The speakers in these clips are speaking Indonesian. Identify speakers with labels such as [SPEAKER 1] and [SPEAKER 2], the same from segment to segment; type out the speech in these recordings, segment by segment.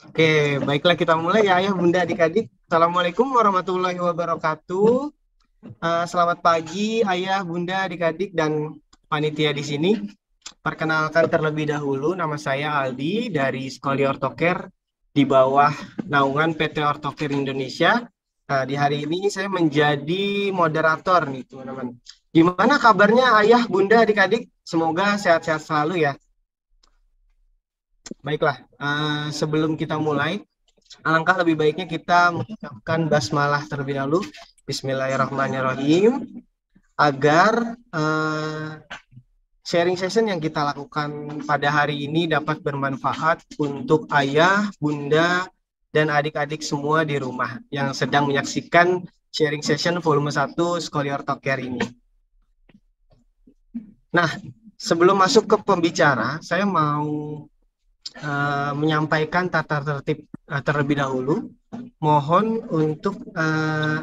[SPEAKER 1] Oke, baiklah kita mulai ya ayah, bunda, adik-adik. Assalamualaikum warahmatullahi wabarakatuh. Selamat pagi ayah, bunda, adik-adik, dan panitia di sini. Perkenalkan terlebih dahulu, nama saya Aldi dari Skoli Ortocare di bawah naungan PT Ortocare Indonesia. Nah, di hari ini saya menjadi moderator nih, teman-teman. Gimana kabarnya ayah, bunda, adik-adik? Semoga sehat-sehat selalu ya. Baiklah, sebelum kita mulai, alangkah lebih baiknya kita mengucapkan basmalah terlebih dahulu. Bismillahirrahmanirrahim. Agar sharing session yang kita lakukan pada hari ini dapat bermanfaat untuk ayah, bunda, dan adik-adik semua di rumah yang sedang menyaksikan sharing session volume 1 Scholiar Talk Care ini. Nah, sebelum masuk ke pembicara, saya mau menyampaikan tata tertib terlebih dahulu. Mohon untuk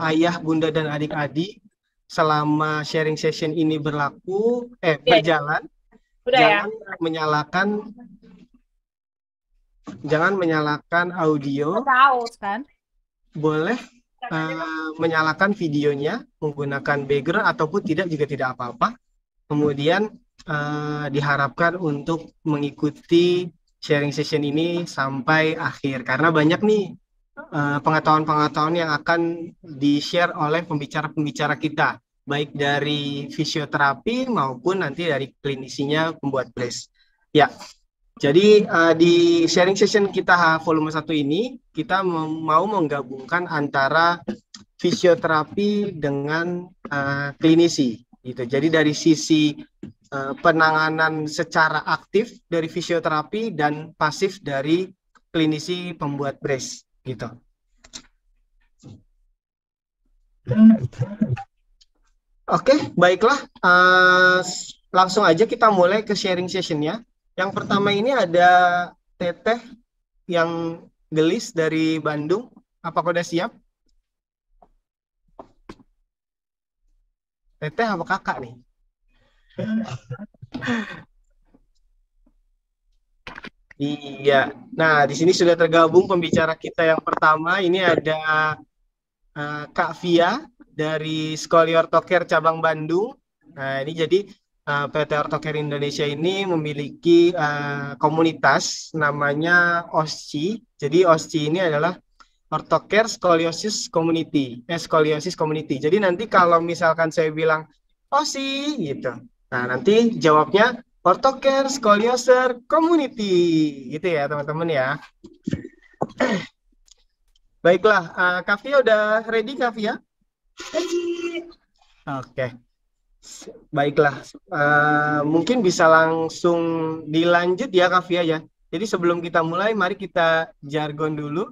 [SPEAKER 1] ayah, bunda, dan adik-adik selama sharing session ini berjalan,
[SPEAKER 2] Udah ya.
[SPEAKER 1] jangan menyalakan audio.
[SPEAKER 2] Tahu kan?
[SPEAKER 1] Boleh menyalakan videonya menggunakan background ataupun tidak juga tidak apa-apa. Kemudian diharapkan untuk mengikuti sharing session ini sampai akhir karena banyak nih pengetahuan-pengetahuan yang akan di-share oleh pembicara-pembicara kita, baik dari fisioterapi maupun nanti dari klinisinya pembuat brace. Ya, jadi di sharing session kita volume 1 ini, kita mau menggabungkan antara fisioterapi dengan klinisi. Gitu. Jadi dari sisi penanganan secara aktif dari fisioterapi dan pasif dari klinisi pembuat brace gitu. Oke, baiklah. Langsung aja kita mulai ke sharing sessionnya. Yang pertama ini ada Teteh yang gelis dari Bandung. Apakah udah siap? Teteh apa kakak nih? Iya. Nah, di sini sudah tergabung pembicara kita yang pertama. Ini ada Kak Via dari Skoli Ortocare cabang Bandung. Nah, ini jadi PT Ortocare Indonesia ini memiliki komunitas namanya OSCI. Jadi OSCI ini adalah Ortocare Scoliosis Community. Scoliosis Community. Jadi nanti kalau misalkan saya bilang OSCI gitu. Nah, nanti jawabnya Ortocare Scoliosis Community. Gitu ya, teman-teman ya. Baiklah, Kak Via udah ready, Kak Via? Oke. Baiklah, mungkin bisa langsung dilanjut ya Kak Via ya. Jadi sebelum kita mulai, mari kita jargon dulu.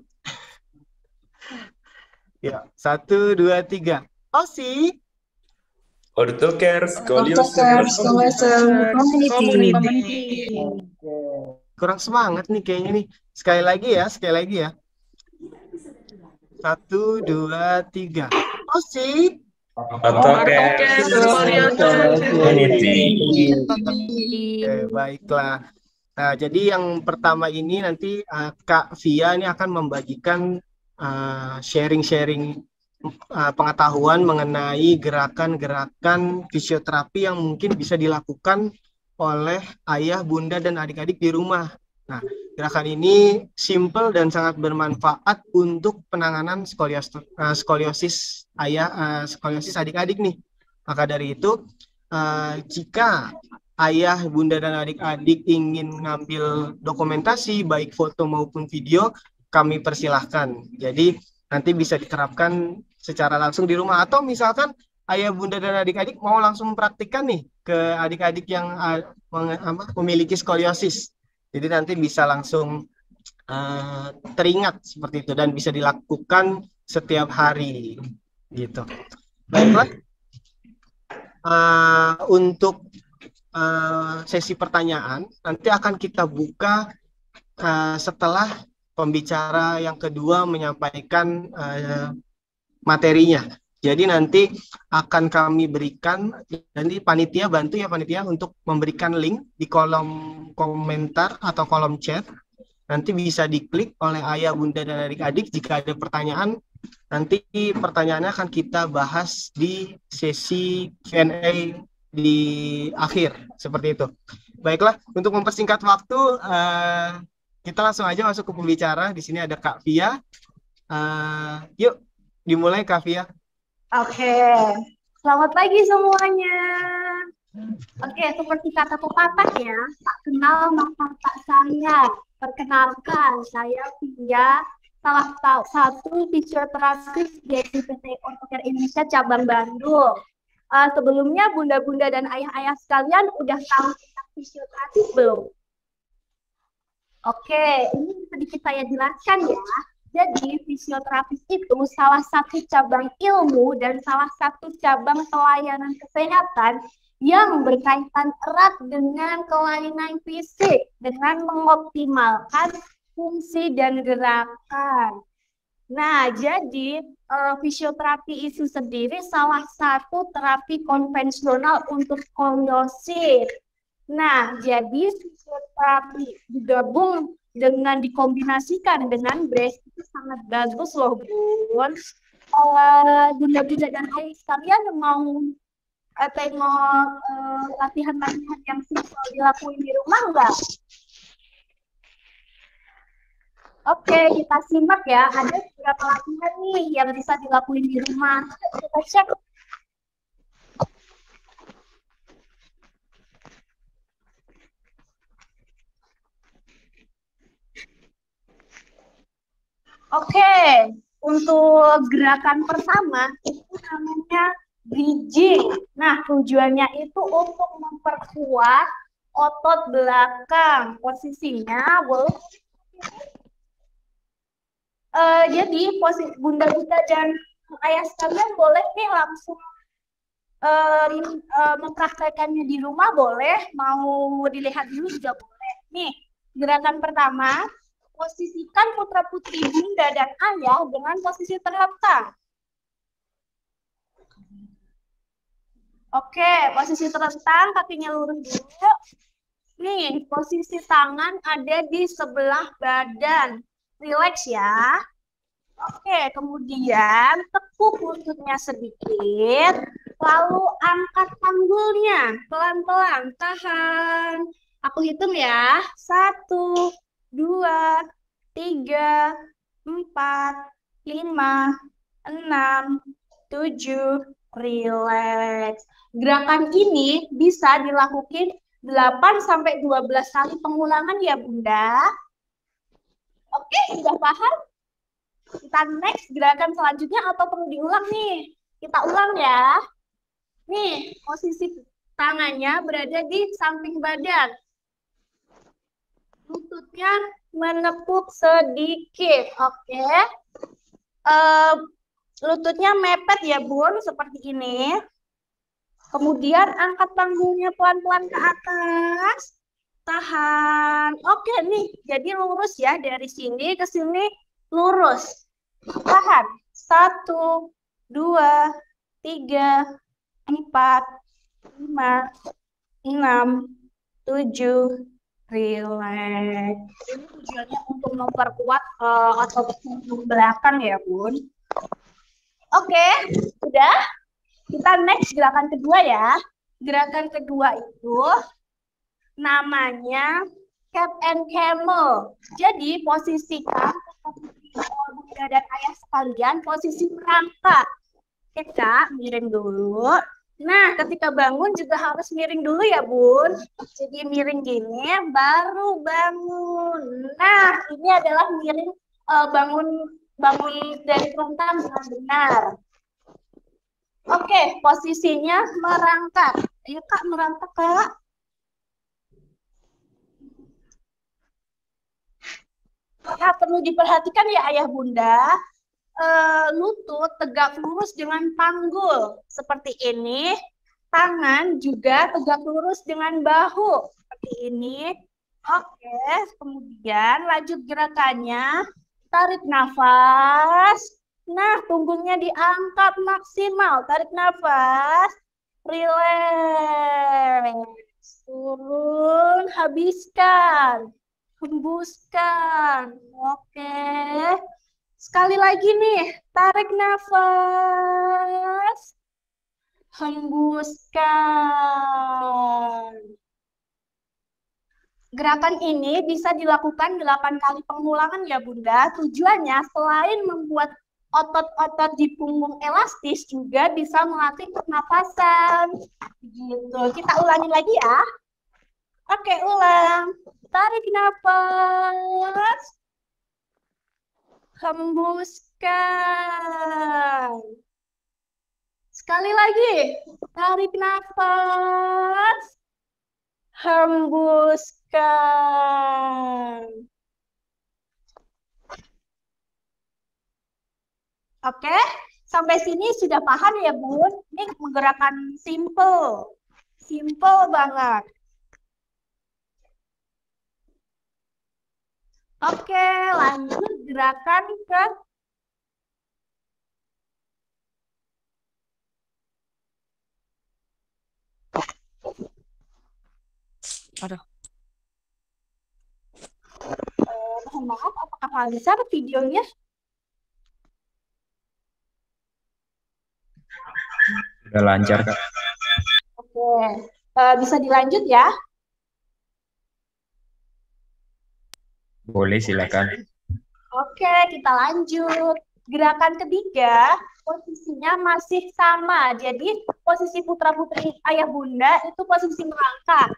[SPEAKER 1] Ya, 1, 2, 3. OSI.
[SPEAKER 3] Ortocare Scoliosis
[SPEAKER 2] Community.
[SPEAKER 1] Kurang semangat nih kayaknya nih. Sekali lagi ya. 1, 2, 3. OSI.
[SPEAKER 3] Ortocare Community.
[SPEAKER 1] Oke, baiklah. Nah, jadi yang pertama ini nanti Kak Via ini akan membagikan sharing-sharing pengetahuan mengenai gerakan-gerakan fisioterapi yang mungkin bisa dilakukan oleh ayah, bunda, dan adik-adik di rumah. Nah, gerakan ini simple dan sangat bermanfaat untuk penanganan skoliosis skoliosis adik-adik nih. Maka dari itu, jika ayah, bunda, dan adik-adik ingin mengambil dokumentasi, baik foto maupun video, kami persilahkan. Jadi, nanti bisa diterapkan secara langsung di rumah. Atau misalkan ayah, bunda, dan adik-adik mau langsung mempraktikkan nih ke adik-adik yang memiliki skoliosis. Jadi nanti bisa langsung teringat seperti itu dan bisa dilakukan setiap hari gitu. Baiklah, untuk sesi pertanyaan nanti akan kita buka setelah pembicara yang kedua menyampaikan materinya. Jadi nanti akan kami berikan, nanti panitia bantu ya panitia untuk memberikan link di kolom komentar atau kolom chat. Nanti bisa diklik oleh ayah, bunda, dan adik-adik. Jika ada pertanyaan, nanti pertanyaannya akan kita bahas di sesi Q&A di akhir, seperti itu. Baiklah, untuk mempersingkat waktu, kita langsung aja masuk ke pembicara. Di sini ada Kak Via. Yuk, dimulai Kak Via.
[SPEAKER 2] Oke, selamat pagi semuanya. Oke, seperti kata pepatah ya, tak kenal maka tak sayang. Perkenalkan, saya Via, salah satu fisioterapis di PT Ortocare Indonesia cabang Bandung. Sebelumnya bunda-bunda dan ayah-ayah sekalian udah tahu tentang fisioterapis belum? Oke, ini sedikit saya jelaskan ya. Jadi fisioterapis itu salah satu cabang ilmu dan salah satu cabang pelayanan kesehatan yang berkaitan erat dengan kelainan fisik dengan mengoptimalkan fungsi dan gerakan. Nah, jadi fisioterapi itu sendiri salah satu terapi konvensional untuk skoliosis. Nah, jadi fisioterapi digabung dengan dikombinasikan dengan brace itu sangat bagus loh, Bun. Bunda-bunda dan ayah sekalian yang mau tengok latihan-latihan yang simpel dilakuin di rumah enggak? Oke, kita simak ya. Ada beberapa latihan nih yang bisa dilakuin di rumah. Kita cek. Oke, untuk gerakan pertama itu namanya bridging. Nah, tujuannya itu untuk memperkuat otot belakang. Posisinya boleh. Jadi posisi bunda-bunda dan ayah sekalian boleh nih langsung mempraktekannya di rumah, boleh. Mau dilihat dulu juga boleh. Nih, gerakan pertama. Posisikan putra-putri bunda dan ayah dengan posisi terlentang. Oke, posisi terlentang, kakinya lurus dulu. Nih, posisi tangan ada di sebelah badan. Relax ya. Oke, kemudian tekuk lututnya sedikit. Lalu angkat panggulnya. Pelan-pelan, tahan. Aku hitung ya. 1, 2, 3, 4, 5, 6, 7, relax. Gerakan ini bisa dilakukan 8-12 kali pengulangan ya Bunda. Oke, sudah paham? Kita next gerakan selanjutnya atau perlu diulang nih? Kita ulang ya. Nih, posisi tangannya berada di samping badan. Lututnya menepuk sedikit, oke. Lututnya mepet ya Bun, seperti ini. Kemudian angkat panggungnya pelan-pelan ke atas. Tahan. Oke nih, jadi lurus ya dari sini ke sini lurus. Tahan. 1, 2, 3, 4, 5, 6, 7. Relax. Ini tujuannya untuk memperkuat otot belakang ya, Bun. Oke, udah. Kita next gerakan kedua ya. Gerakan kedua itu namanya cat and camel. Jadi posisikan bunda dan ayah sekalian posisi merangkak. Kita miring dulu. Nah, ketika bangun juga harus miring dulu ya, Bun. Jadi miring gini, baru bangun. Nah, ini adalah miring bangun dari terlentang dengan benar. Oke, posisinya merangkak. Ayo, Kak, merangkak, Kak. Nah, perlu diperhatikan ya, Ayah Bunda. Lutut tegak lurus dengan panggul seperti ini, tangan juga tegak lurus dengan bahu seperti ini. Oke, kemudian lanjut gerakannya, tarik nafas. Nah, punggungnya diangkat maksimal, tarik nafas, relax, turun, habiskan. hembuskan. Oke. Sekali lagi nih, tarik nafas, hembuskan. Gerakan ini bisa dilakukan 8 kali pengulangan ya Bunda. Tujuannya selain membuat otot-otot di punggung elastis juga bisa melatih pernapasan. Gitu. Kita ulangi lagi ya. Oke, ulang. Tarik nafas. Hembuskan. Sekali lagi. Tarik nafas. Hembuskan. Oke, sampai sini sudah paham ya, Bun? Ini gerakan simple. Simple banget. Oke, lanjut gerakan ke mohon maaf, apakah bisa videonya?
[SPEAKER 3] Sudah lancar, Kak.
[SPEAKER 2] Oke, bisa dilanjut ya?
[SPEAKER 3] Boleh, silakan.
[SPEAKER 2] Oke, kita lanjut. Gerakan ketiga, posisinya masih sama. Jadi, posisi putra-putri ayah bunda itu posisi merangkak.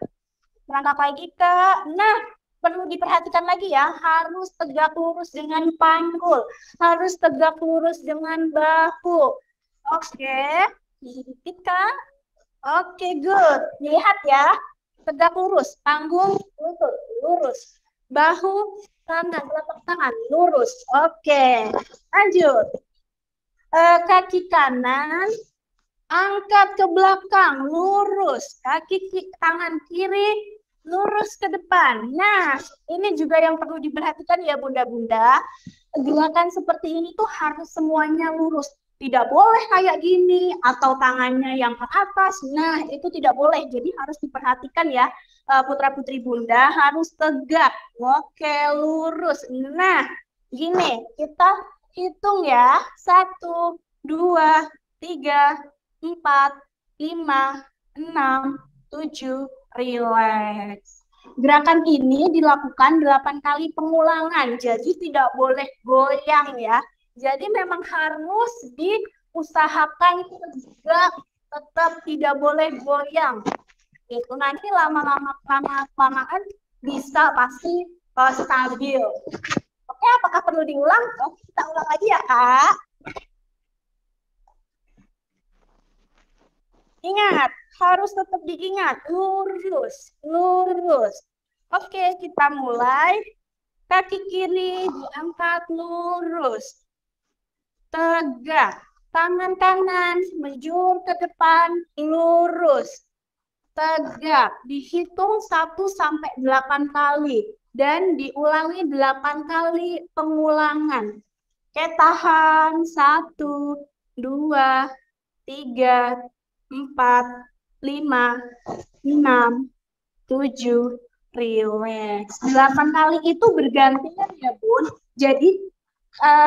[SPEAKER 2] Merangkak lagi, Kak. Nah, perlu diperhatikan lagi ya, harus tegak lurus dengan panggul. Harus tegak lurus dengan bahu. Oke, dikit, Kak. Oke, good. Lihat ya, tegak lurus, panggung lutut, lurus. Bahu, tangan, telapak tangan, lurus. Oke, lanjut. Kaki kanan, angkat ke belakang, lurus. Tangan kiri, lurus ke depan. Nah, ini juga yang perlu diperhatikan ya bunda-bunda. Gerakan seperti ini tuh harus semuanya lurus. Tidak boleh kayak gini atau tangannya yang ke atas. Nah, itu tidak boleh. Jadi harus diperhatikan ya, putra-putri bunda harus tegak. Oke, lurus. Nah, gini, kita hitung ya. 1, 2, 3, 4, 5, 6, 7, relax. Gerakan ini dilakukan 8 kali pengulangan, jadi tidak boleh goyang ya. Jadi memang harus diusahakan tegak, tetap tidak boleh goyang. Itu nanti lama-lama kelamaan bisa pasti stabil. Oke, apakah perlu diulang? Oke, kita ulang lagi ya, Kak. Ingat, harus tetap diingat, lurus, lurus. Oke, kita mulai. Kaki kiri diangkat lurus. Tegak. Tangan kanan menjulur ke depan, lurus. Tegak. Dihitung 1 sampai 8 kali. Dan diulangi 8 kali pengulangan. Oke, tahan. 1, 2, 3, 4, 5, 6, 7, relax. 8 kali itu bergantian ya, Bun. Jadi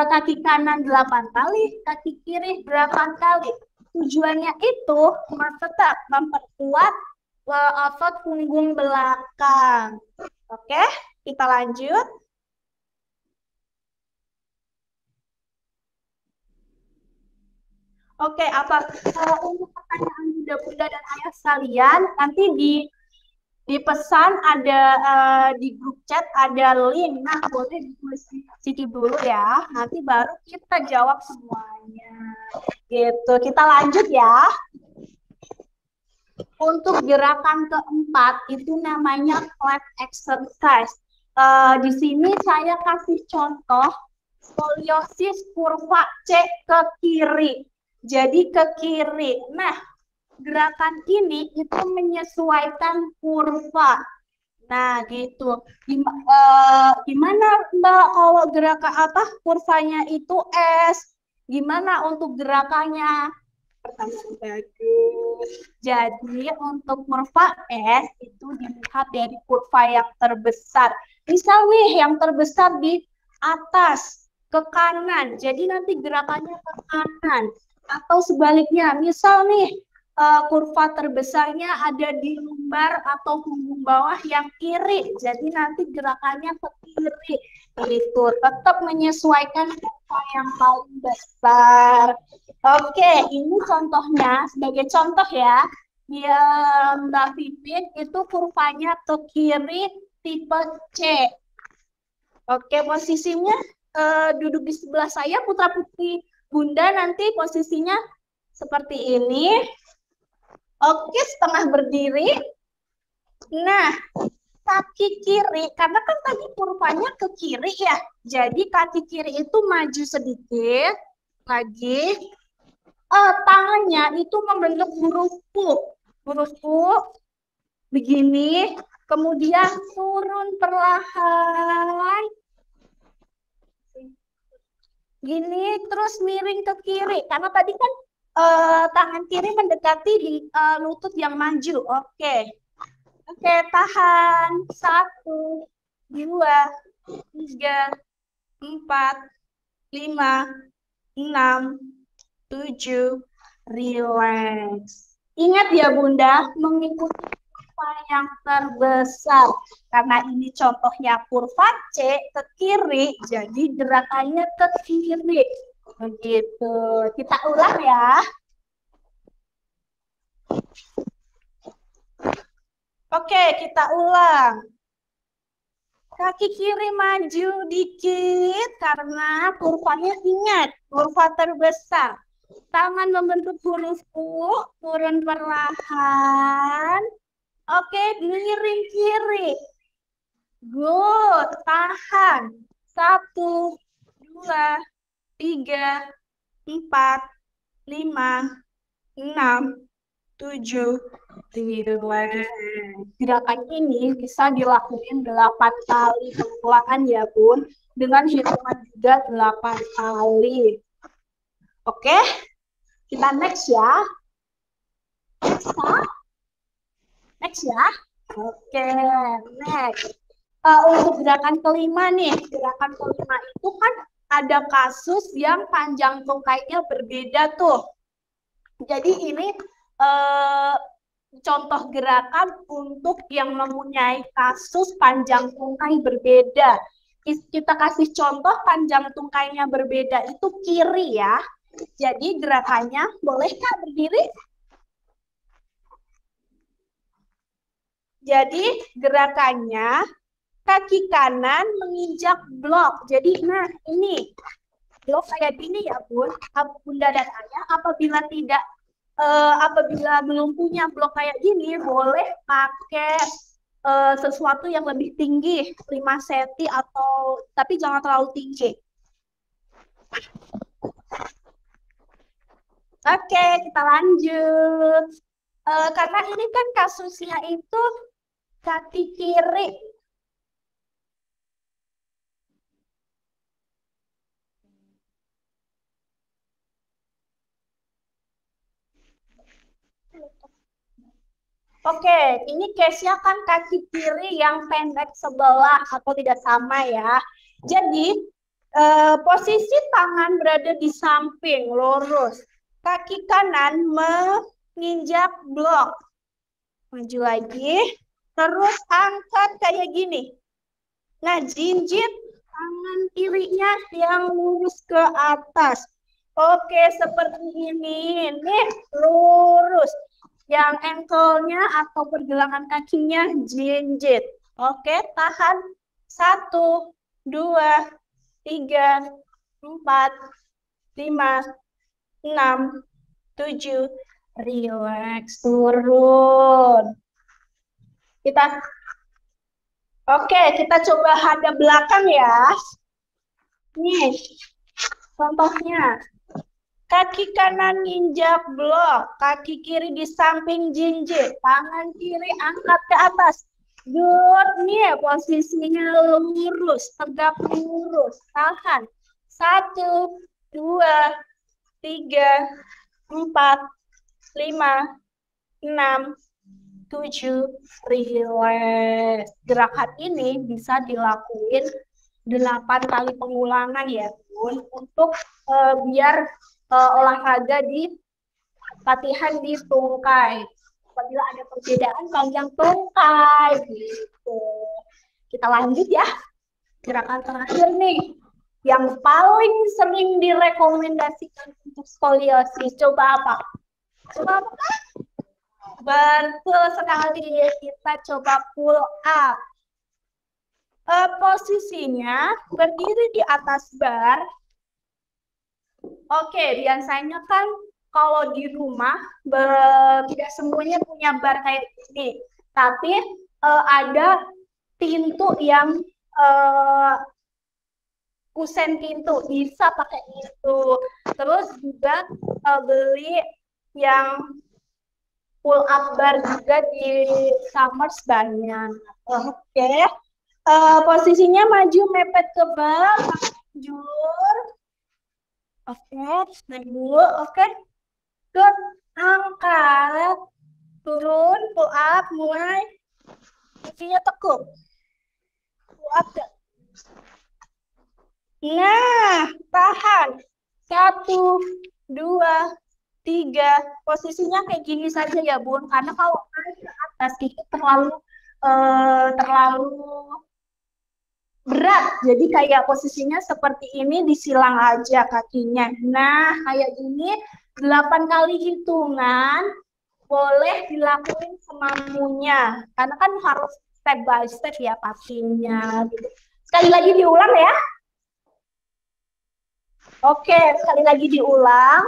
[SPEAKER 2] kaki kanan 8 kali, kaki kiri 8 kali. Tujuannya itu tetap memperkuat otot punggung belakang. Oke, kita lanjut. Oke, untuk pertanyaan bunda-bunda dan ayah sekalian, nanti di pesan ada di grup chat ada link. Nah, boleh ditulis di situ dulu ya. Nanti baru kita jawab semuanya. Gitu. Kita lanjut ya. Untuk gerakan keempat itu namanya flat exercise. Di sini saya kasih contoh skoliosis kurva C ke kiri. Jadi ke kiri. Nah, gerakan ini itu menyesuaikan kurva. Nah, gitu. Gimana Mbak kalau gerakan kurvanya itu S? Gimana untuk gerakannya? Pertanyaan bagus. Jadi untuk kurva S itu dilihat dari kurva yang terbesar. Misal nih yang terbesar di atas ke kanan, jadi nanti gerakannya ke kanan. Atau sebaliknya, misal nih kurva terbesarnya ada di lumbar atau punggung bawah yang kiri, jadi nanti gerakannya ke kiri. Itu tetap menyesuaikan kurva yang paling besar. Oke, ini contohnya sebagai contoh ya. Dia Mbak Pipin itu kurvanya ke kiri tipe C. Oke, posisinya duduk di sebelah saya, putra putri Bunda nanti posisinya seperti ini. Oke, setengah berdiri. Nah, kaki kiri, karena kan tadi kurvanya ke kiri ya. Jadi kaki kiri itu maju sedikit lagi. Tangannya itu membentuk huruf U. Huruf U begini, kemudian turun perlahan. Gini, terus miring ke kiri. Karena tadi kan tangan kiri mendekati di lutut yang maju. Oke. Oke, tahan. 1, 2, 3, 4, 5, 6, 7. Relax. Ingat ya Bunda, mengikuti kurva yang terbesar. Karena ini contohnya kurva C ke kiri, jadi gerakannya ke kiri. Begitu. Kita ulang ya. Oke, kita ulang. Kaki kiri maju dikit karena kurvanya ingat, kurva terbesar. Tangan membentuk huruf U, turun perlahan. Oke, miring kiri. Good, tahan. 1, 2, 3, 4, 5, 6, 7. Gerakan ini bisa dilakukan 8 kali pengulangan ya Bun, dengan hitungan juga 8 kali. Oke, kita next ya. Next ya. Oke, next. Untuk gerakan kelima nih, gerakan kelima itu kan ada kasus yang panjang tungkainya berbeda tuh. Jadi ini contoh gerakan untuk yang mempunyai kasus panjang tungkai berbeda. Kita kasih contoh panjang tungkainya berbeda itu kiri ya. Jadi gerakannya, boleh Kak berdiri? Jadi gerakannya kaki kanan menginjak blok. Jadi nah ini blok kayak gini ya Bun, Bunda dan Ayah. Apabila belum punya blok kayak gini, boleh pakai sesuatu yang lebih tinggi, 5 cm atau tapi jangan terlalu tinggi. Oke, kita lanjut. Karena ini kan kasusnya itu kaki kiri. Oke, ini case-nya kan kaki kiri yang pendek sebelah atau tidak sama ya. Jadi, posisi tangan berada di samping, lurus. Kaki kanan menginjak blok. Maju lagi. Terus angkat kayak gini. Nah, jinjit tangan kirinya yang lurus ke atas. Oke, seperti ini. Nih, lurus. Yang ankle-nya atau pergelangan kakinya jinjit. Oke, tahan. 1, 2, 3, 4, 5, 6, 7. Relax, turun. Oke, kita coba hadap belakang ya. Nih, contohnya. Kaki kanan injak blok, kaki kiri di samping jinjit, tangan kiri angkat ke atas. Good, nih posisinya lurus, tegap lurus, tahan. 1, 2, 3, 4, 5, 6, 7, relax. Gerakan ini bisa dilakuin 8 kali pengulangan ya Bun, untuk biar olahraga di latihan di tungkai. Apabila ada perbedaan panjang tungkai gitu. Kita lanjut ya. Gerakan terakhir nih, yang paling sering direkomendasikan untuk skoliosis. Coba apa? Coba apa? Betul sekali. Kita coba pull up. Posisinya berdiri di atas bar. Oke, biasanya kan kalau di rumah tidak semuanya punya bar kayak gini. Tapi ada pintu yang kusen pintu, bisa pakai itu. Terus juga beli yang pull up bar juga di Summers banyak. Oke. Posisinya maju mepet ke bar, jujur. Oke, naik dulu. Oke. Good. Angkat. Turun, pull up, mulai. Kakinya tekuk. Pull up. Nah, tahan. 1, 2, 3. Posisinya kayak gini saja ya, Bun. Karena kalau naik ke atas itu terlalu berat. Jadi kayak posisinya seperti ini, disilang aja kakinya. Nah, kayak gini 8 kali hitungan boleh dilakuin semampunya. Karena kan harus step by step ya pastinya gitu. Sekali lagi diulang ya. Oke, sekali lagi diulang.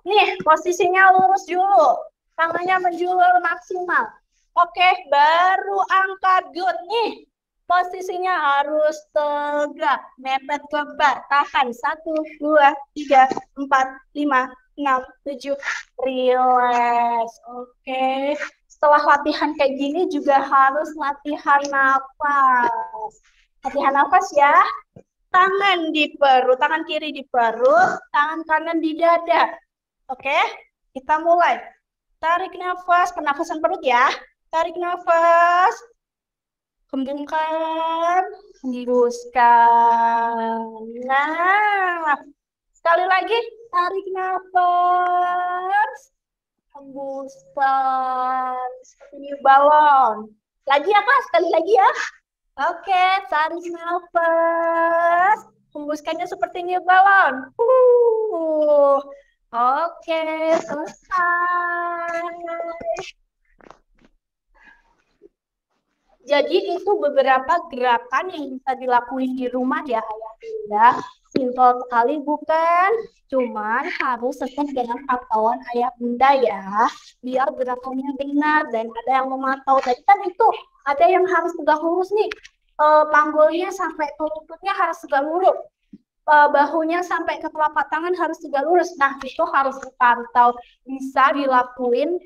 [SPEAKER 2] Nih, posisinya lurus dulu. Tangannya menjulur maksimal. Oke, baru angkat. Good. Nih, posisinya harus tegak. Mepet ke bar. Tahan. 1, 2, 3, 4, 5, 6, 7. Relax. Oke. Setelah latihan kayak gini juga harus latihan nafas. Latihan nafas ya. Tangan di perut, tangan kiri di perut, tangan kanan di dada. Oke, kita mulai. Tarik nafas, pernafasan perut ya. Tarik nafas. Kembungkan, hembuskan. Nah, sekali lagi. Tarik nafas. Hembuskan. Seperti new balon. Lagi ya, Kak? Sekali lagi ya. Oke, tarik nafas. Hembuskannya seperti new balon. Oke, selesai. Jadi itu beberapa gerakan yang bisa dilakuin di rumah ya Ayah Bunda. Simpel sekali bukan? Cuman harus sesuai dengan pantauan Ayah Bunda ya. Biar gerakannya benar dan ada yang memantau. Tadi kan itu ada yang harus tegak lurus nih. Panggulnya sampai ke lututnya harus tegak lurus. Bahunya sampai ke telapak tangan harus tegak lurus. Nah, itu harus dipantau. Bisa dilakuin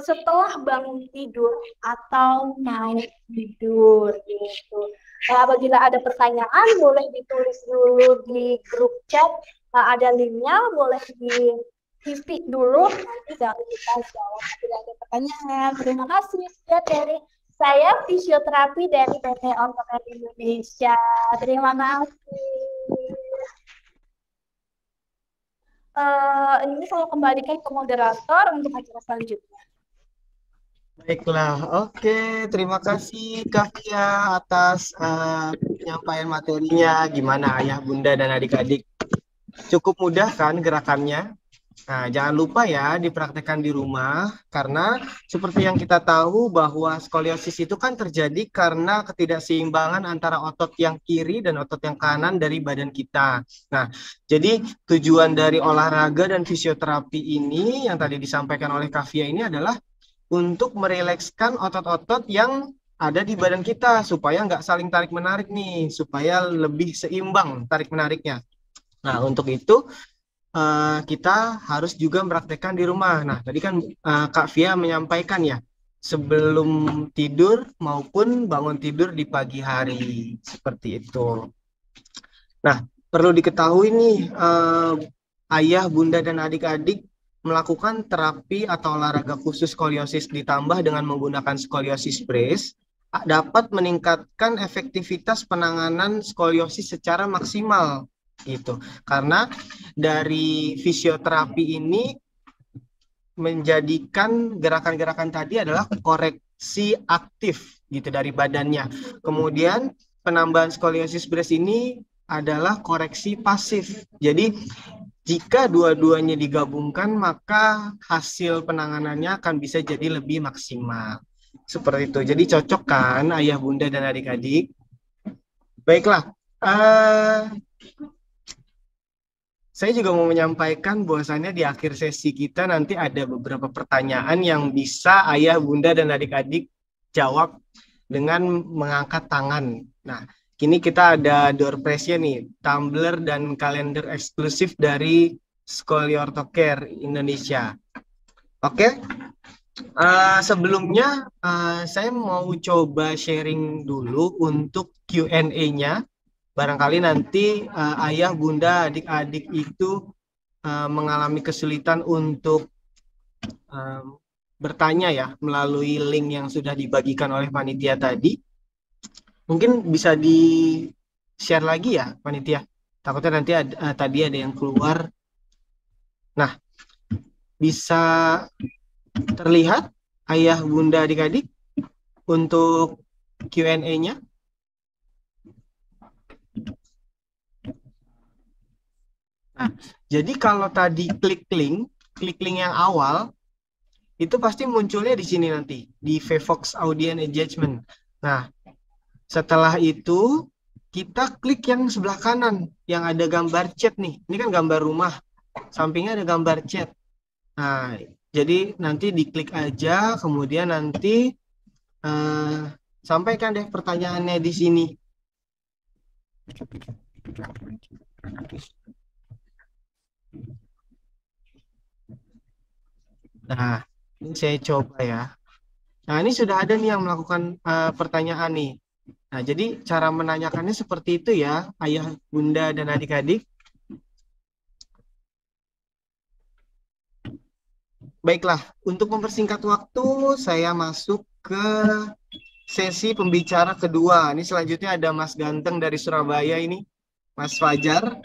[SPEAKER 2] setelah bangun tidur atau naik tidur gitu. Apabila ada pertanyaan boleh ditulis dulu di grup chat, ada linknya, boleh di dulu, nanti baru kita jawab bila ada pertanyaan. Terima kasih ya dari saya fisioterapi dari PT Ortoped Indonesia. Terima kasih. Ini saya kembalikan ke moderator untuk acara selanjutnya.
[SPEAKER 1] Baiklah, oke. Terima kasih Kak Fia atas penyampaian materinya. Gimana Ayah, Bunda, dan adik-adik? Cukup mudah kan gerakannya? Nah, jangan lupa ya dipraktekkan di rumah, karena seperti yang kita tahu bahwa skoliosis itu kan terjadi karena ketidakseimbangan antara otot yang kiri dan otot yang kanan dari badan kita. Nah, jadi tujuan dari olahraga dan fisioterapi ini yang tadi disampaikan oleh Kak Fia ini adalah untuk merilekskan otot-otot yang ada di badan kita supaya nggak saling tarik-menarik nih, supaya lebih seimbang tarik-menariknya. Nah, untuk itu kita harus juga mempraktekkan di rumah. Nah, tadi kan Kak Fia menyampaikan ya, sebelum tidur maupun bangun tidur di pagi hari, seperti itu. Nah, perlu diketahui nih, Ayah, Bunda, dan adik-adik, melakukan terapi atau olahraga khusus skoliosis ditambah dengan menggunakan skoliosis brace dapat meningkatkan efektivitas penanganan skoliosis secara maksimal gitu. Karena dari fisioterapi ini menjadikan gerakan-gerakan tadi adalah koreksi aktif gitu dari badannya. Kemudian penambahan skoliosis brace ini adalah koreksi pasif. Jadi jika dua-duanya digabungkan, maka hasil penanganannya akan bisa jadi lebih maksimal. Seperti itu. Jadi cocok kan ayah, bunda, dan adik-adik? Baiklah. Saya juga mau menyampaikan bahwasannya di akhir sesi kita nanti ada beberapa pertanyaan yang bisa ayah, bunda, dan adik-adik jawab dengan mengangkat tangan. Nah, kini kita ada door prize-nya nih, tumbler dan kalender eksklusif dari Skoliortocare Indonesia. Oke, sebelumnya saya mau coba sharing dulu untuk Q&A-nya. Barangkali nanti ayah, bunda, adik-adik itu mengalami kesulitan untuk bertanya ya melalui link yang sudah dibagikan oleh panitia tadi. Mungkin bisa di-share lagi ya panitia. Takutnya nanti tadi ada yang keluar. Nah, bisa terlihat ayah, bunda, adik-adik untuk Q&A-nya? Nah, jadi kalau tadi klik link yang awal, itu pasti munculnya di sini nanti, di Vevox Audience Engagement. Nah, setelah itu, kita klik yang sebelah kanan, yang ada gambar chat nih. Ini kan gambar rumah, sampingnya ada gambar chat. Nah, jadi nanti diklik aja, kemudian nanti sampaikan deh pertanyaannya di sini. Nah, ini saya coba ya. Nah, ini sudah ada nih yang melakukan pertanyaan nih. Nah, jadi cara menanyakannya seperti itu ya, ayah, bunda, dan adik-adik. Baiklah, untuk mempersingkat waktu, saya masuk ke sesi pembicara kedua. Ini selanjutnya ada Mas Ganteng dari Surabaya ini, Mas Fajar,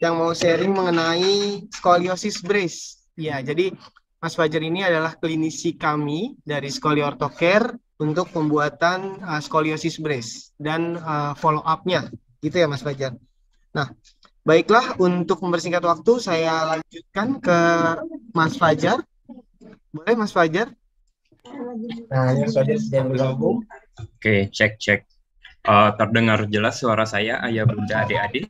[SPEAKER 1] yang mau sharing mengenai skoliosis brace. Ya, jadi Mas Fajar ini adalah klinisi kami dari Skoliortocare untuk pembuatan skoliosis brace dan follow up-nya. Gitu ya Mas Fajar. Nah, baiklah, untuk mempersingkat waktu, saya lanjutkan ke Mas Fajar. Boleh Mas Fajar? Nah, Mas Fajar sudah bergabung.
[SPEAKER 3] Oke, cek. Terdengar jelas suara saya, ayah, bunda, adik-adik?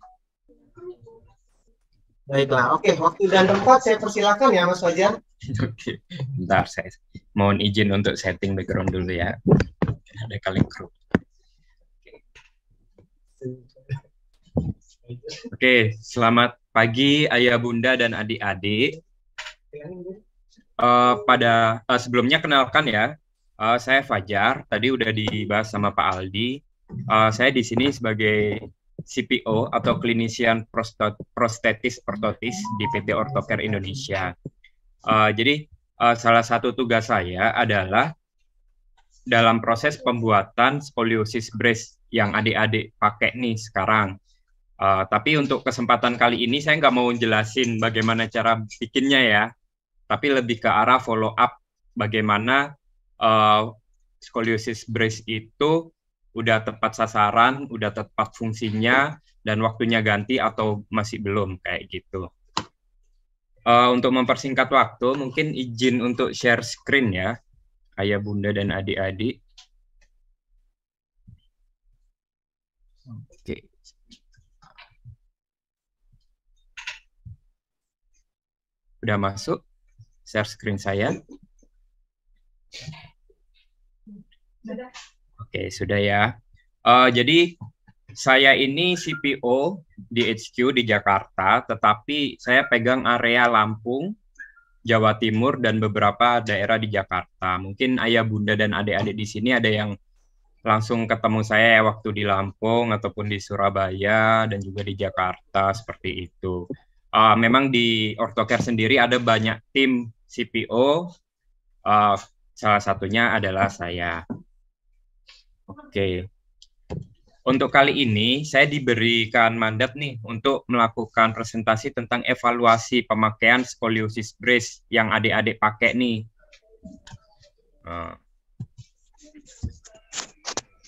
[SPEAKER 1] Baiklah, oke. Waktu dan tempat saya persilakan ya Mas Fajar.
[SPEAKER 3] Oke, bentar saya mohon izin untuk setting background dulu ya. Ada kali grup. Oke, selamat pagi ayah, bunda, dan adik-adik. Sebelumnya kenalkan ya, saya Fajar. Tadi udah dibahas sama Pak Aldi. Saya di sini sebagai CPO atau klinisian prostetis ortotis di PT Ortocare Indonesia. Jadi salah satu tugas saya adalah dalam proses pembuatan skoliosis brace yang adik-adik pakai nih sekarang. Tapi untuk kesempatan kali ini saya nggak mau jelasin bagaimana cara bikinnya ya, tapi lebih ke arah follow up bagaimana skoliosis brace itu udah tepat sasaran, udah tepat fungsinya, dan waktunya ganti atau masih belum, kayak gitu. Untuk mempersingkat waktu, mungkin izin untuk share screen ya, ayah, bunda, dan adik-adik. Oke. Udah masuk share screen saya? Oke, sudah ya. Jadi saya ini CPO di HQ di Jakarta, tetapi saya pegang area Lampung, Jawa Timur, dan beberapa daerah di Jakarta. Mungkin ayah, bunda, dan adik-adik di sini ada yang langsung ketemu saya waktu di Lampung ataupun di Surabaya dan juga di Jakarta, seperti itu. Memang di Orthocare sendiri ada banyak tim CPO, salah satunya adalah saya. Oke. Untuk kali ini saya diberikan mandat nih untuk melakukan presentasi tentang evaluasi pemakaian scoliosis brace yang adik-adik pakai nih.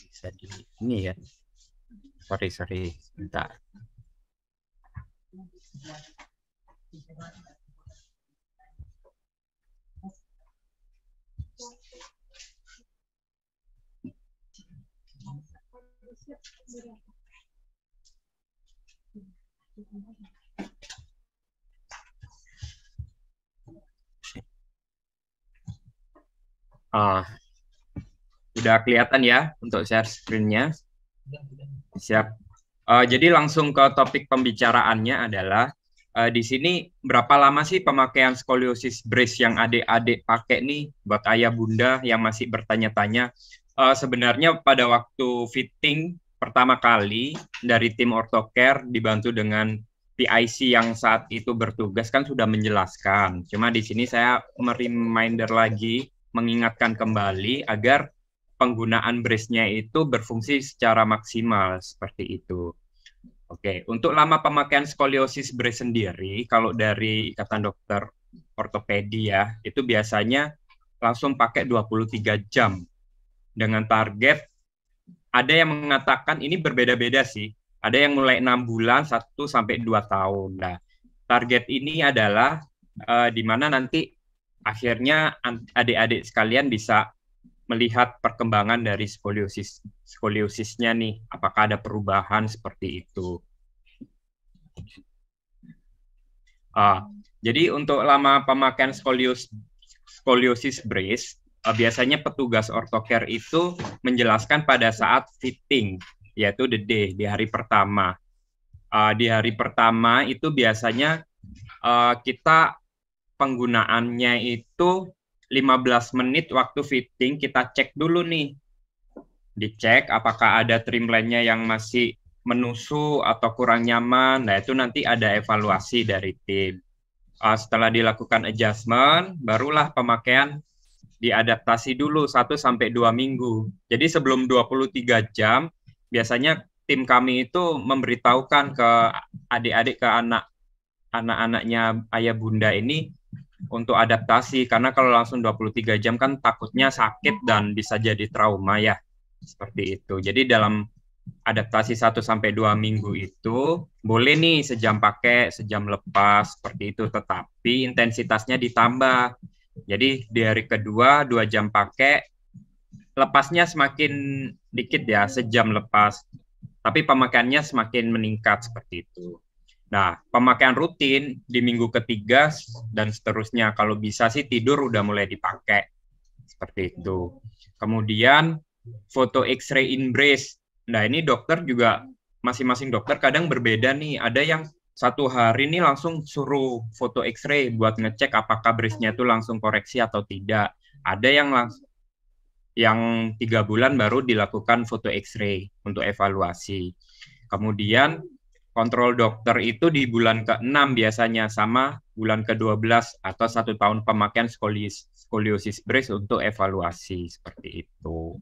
[SPEAKER 3] Bisa di ini ya. Sorry, bentar. Udah kelihatan ya untuk share screen-nya? Siap. Jadi langsung ke topik pembicaraannya adalah di sini berapa lama sih pemakaian scoliosis brace yang adik-adik pakai nih buat ayah bunda yang masih bertanya-tanya. Sebenarnya pada waktu fitting pertama kali dari tim Orthocare dibantu dengan PIC yang saat itu bertugas kan sudah menjelaskan. Cuma di sini saya reminder lagi, mengingatkan kembali agar penggunaan brace-nya itu berfungsi secara maksimal seperti itu. Oke, untuk lama pemakaian scoliosis brace sendiri, kalau dari Ikatan Dokter Ortopedi ya, itu biasanya langsung pakai 23 jam. Dengan target, ada yang mengatakan ini berbeda-beda sih. Ada yang mulai 6 bulan, 1 sampai 2 tahun. Nah, target ini adalah di mana nanti akhirnya adik-adik sekalian bisa melihat perkembangan dari skoliosisnya nih, apakah ada perubahan seperti itu. Jadi untuk lama pemakaian scoliosis brace, biasanya petugas Orthocare itu menjelaskan pada saat fitting, yaitu the day, di hari pertama. Di hari pertama itu biasanya kita penggunaannya itu 15 menit waktu fitting, kita cek dulu nih. Dicek apakah ada trimline-nya yang masih menusuk atau kurang nyaman. Nah, itu nanti ada evaluasi dari tim. Setelah dilakukan adjustment, barulah pemakaian diadaptasi dulu 1-2 minggu. Jadi sebelum 23 jam, biasanya tim kami itu memberitahukan ke adik-adik, ke anak-anaknya ayah bunda ini untuk adaptasi, karena kalau langsung 23 jam kan takutnya sakit dan bisa jadi trauma ya, seperti itu. Jadi dalam adaptasi 1-2 minggu itu boleh nih sejam pakai, sejam lepas, seperti itu, tetapi intensitasnya ditambah. Jadi di hari kedua 2 jam pakai, lepasnya semakin dikit ya, sejam lepas, tapi pemakaiannya semakin meningkat seperti itu. Nah, pemakaian rutin di minggu ketiga dan seterusnya. Kalau bisa sih tidur udah mulai dipakai. Seperti itu. Kemudian, foto X-ray in brace. Nah, ini dokter juga, masing-masing dokter kadang berbeda nih. Ada yang 1 hari ini langsung suruh foto X-ray buat ngecek apakah brace-nya itu langsung koreksi atau tidak. Ada yang 3 bulan baru dilakukan foto X-ray untuk evaluasi. Kemudian, kontrol dokter itu di bulan ke-6 biasanya, sama bulan ke-12 atau 1 tahun pemakaian scoliosis brace untuk evaluasi, seperti itu.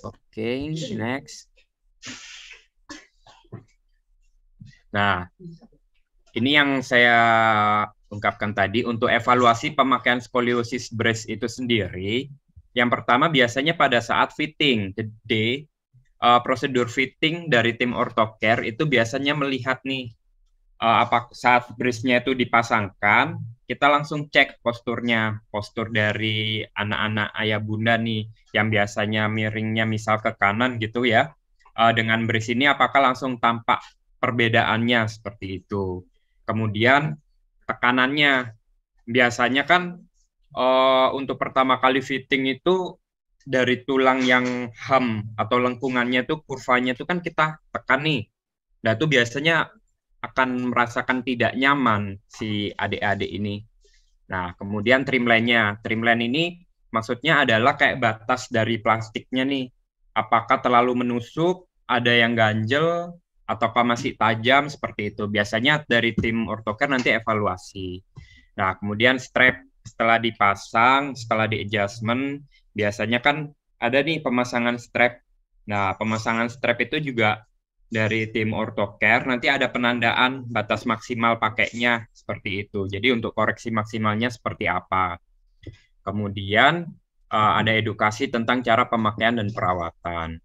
[SPEAKER 3] Oke, next. Nah, ini yang saya ungkapkan tadi untuk evaluasi pemakaian scoliosis brace itu sendiri. Yang pertama biasanya pada saat fitting, jadi prosedur fitting dari tim Orthocare itu biasanya melihat nih, saat brace-nya itu dipasangkan, kita langsung cek posturnya, postur dari anak-anak ayah bunda nih, yang biasanya miringnya misal ke kanan gitu ya, dengan brace ini apakah langsung tampak perbedaannya seperti itu. Kemudian tekanannya, biasanya kan untuk pertama kali fitting itu dari tulang yang ham atau lengkungannya itu kurvanya itu kan kita tekan nih. Nah itu biasanya akan merasakan tidak nyaman si adik-adik ini. Nah kemudian trimline-nya. Trimline ini maksudnya adalah kayak batas dari plastiknya nih. Apakah terlalu menusuk ada yang ganjel ataukah masih tajam seperti itu. Biasanya dari tim ortocare nanti evaluasi. Nah, kemudian strap setelah dipasang, setelah di adjustment, biasanya kan ada nih pemasangan strap. Nah, pemasangan strap itu juga dari tim ortocare nanti ada penandaan batas maksimal pakainya seperti itu. Jadi untuk koreksi maksimalnya seperti apa. Kemudian ada edukasi tentang cara pemakaian dan perawatan.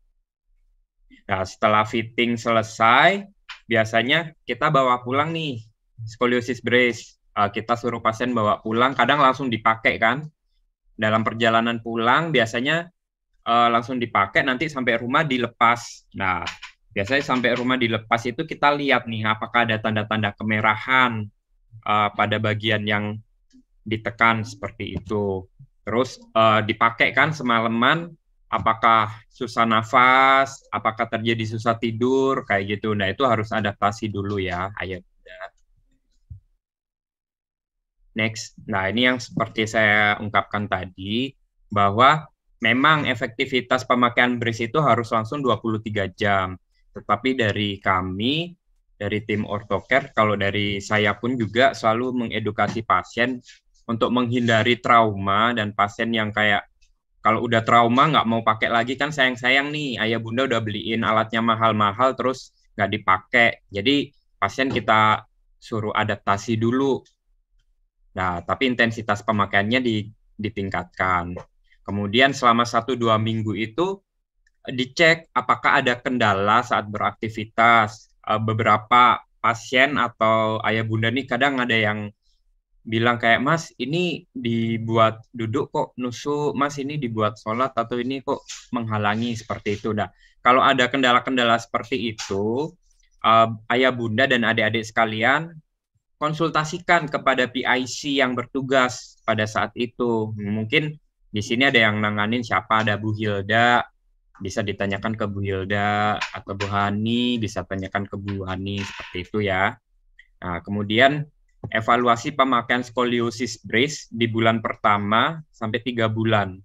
[SPEAKER 3] Nah, setelah fitting selesai, biasanya kita bawa pulang nih scoliosis brace. Kita suruh pasien bawa pulang, kadang langsung dipakai kan. Dalam perjalanan pulang biasanya langsung dipakai, nanti sampai rumah dilepas. Nah, biasanya sampai rumah dilepas itu kita lihat nih apakah ada tanda-tanda kemerahan pada bagian yang ditekan seperti itu. Terus dipakai kan semalaman, apakah susah nafas, apakah terjadi susah tidur, kayak gitu. Nah, itu harus adaptasi dulu ya, ayah bunda. Next, nah ini yang seperti saya ungkapkan tadi, bahwa memang efektivitas pemakaian brace itu harus langsung 23 jam. Tetapi dari kami, dari tim ortocare, kalau dari saya pun juga selalu mengedukasi pasien untuk menghindari trauma, dan pasien yang kayak kalau udah trauma nggak mau pakai lagi kan sayang-sayang nih, ayah bunda udah beliin alatnya mahal-mahal terus nggak dipakai. Jadi pasien kita suruh adaptasi dulu. Nah, tapi intensitas pemakaiannya ditingkatkan. Kemudian selama 1-2 minggu itu dicek apakah ada kendala saat beraktivitas. Beberapa pasien atau ayah bunda nih kadang ada yang bilang kayak, Mas, ini dibuat duduk kok nusuk, Mas, ini dibuat sholat, atau ini kok menghalangi, seperti itu. Nah, kalau ada kendala-kendala seperti itu, ayah bunda dan adik-adik sekalian, konsultasikan kepada PIC yang bertugas pada saat itu. Mungkin di sini ada yang nanganin siapa, ada Bu Hilda, bisa ditanyakan ke Bu Hilda, atau Bu Hani, bisa tanyakan ke Bu Hani, seperti itu ya. Nah, kemudian evaluasi pemakaian scoliosis brace di bulan pertama sampai 3 bulan.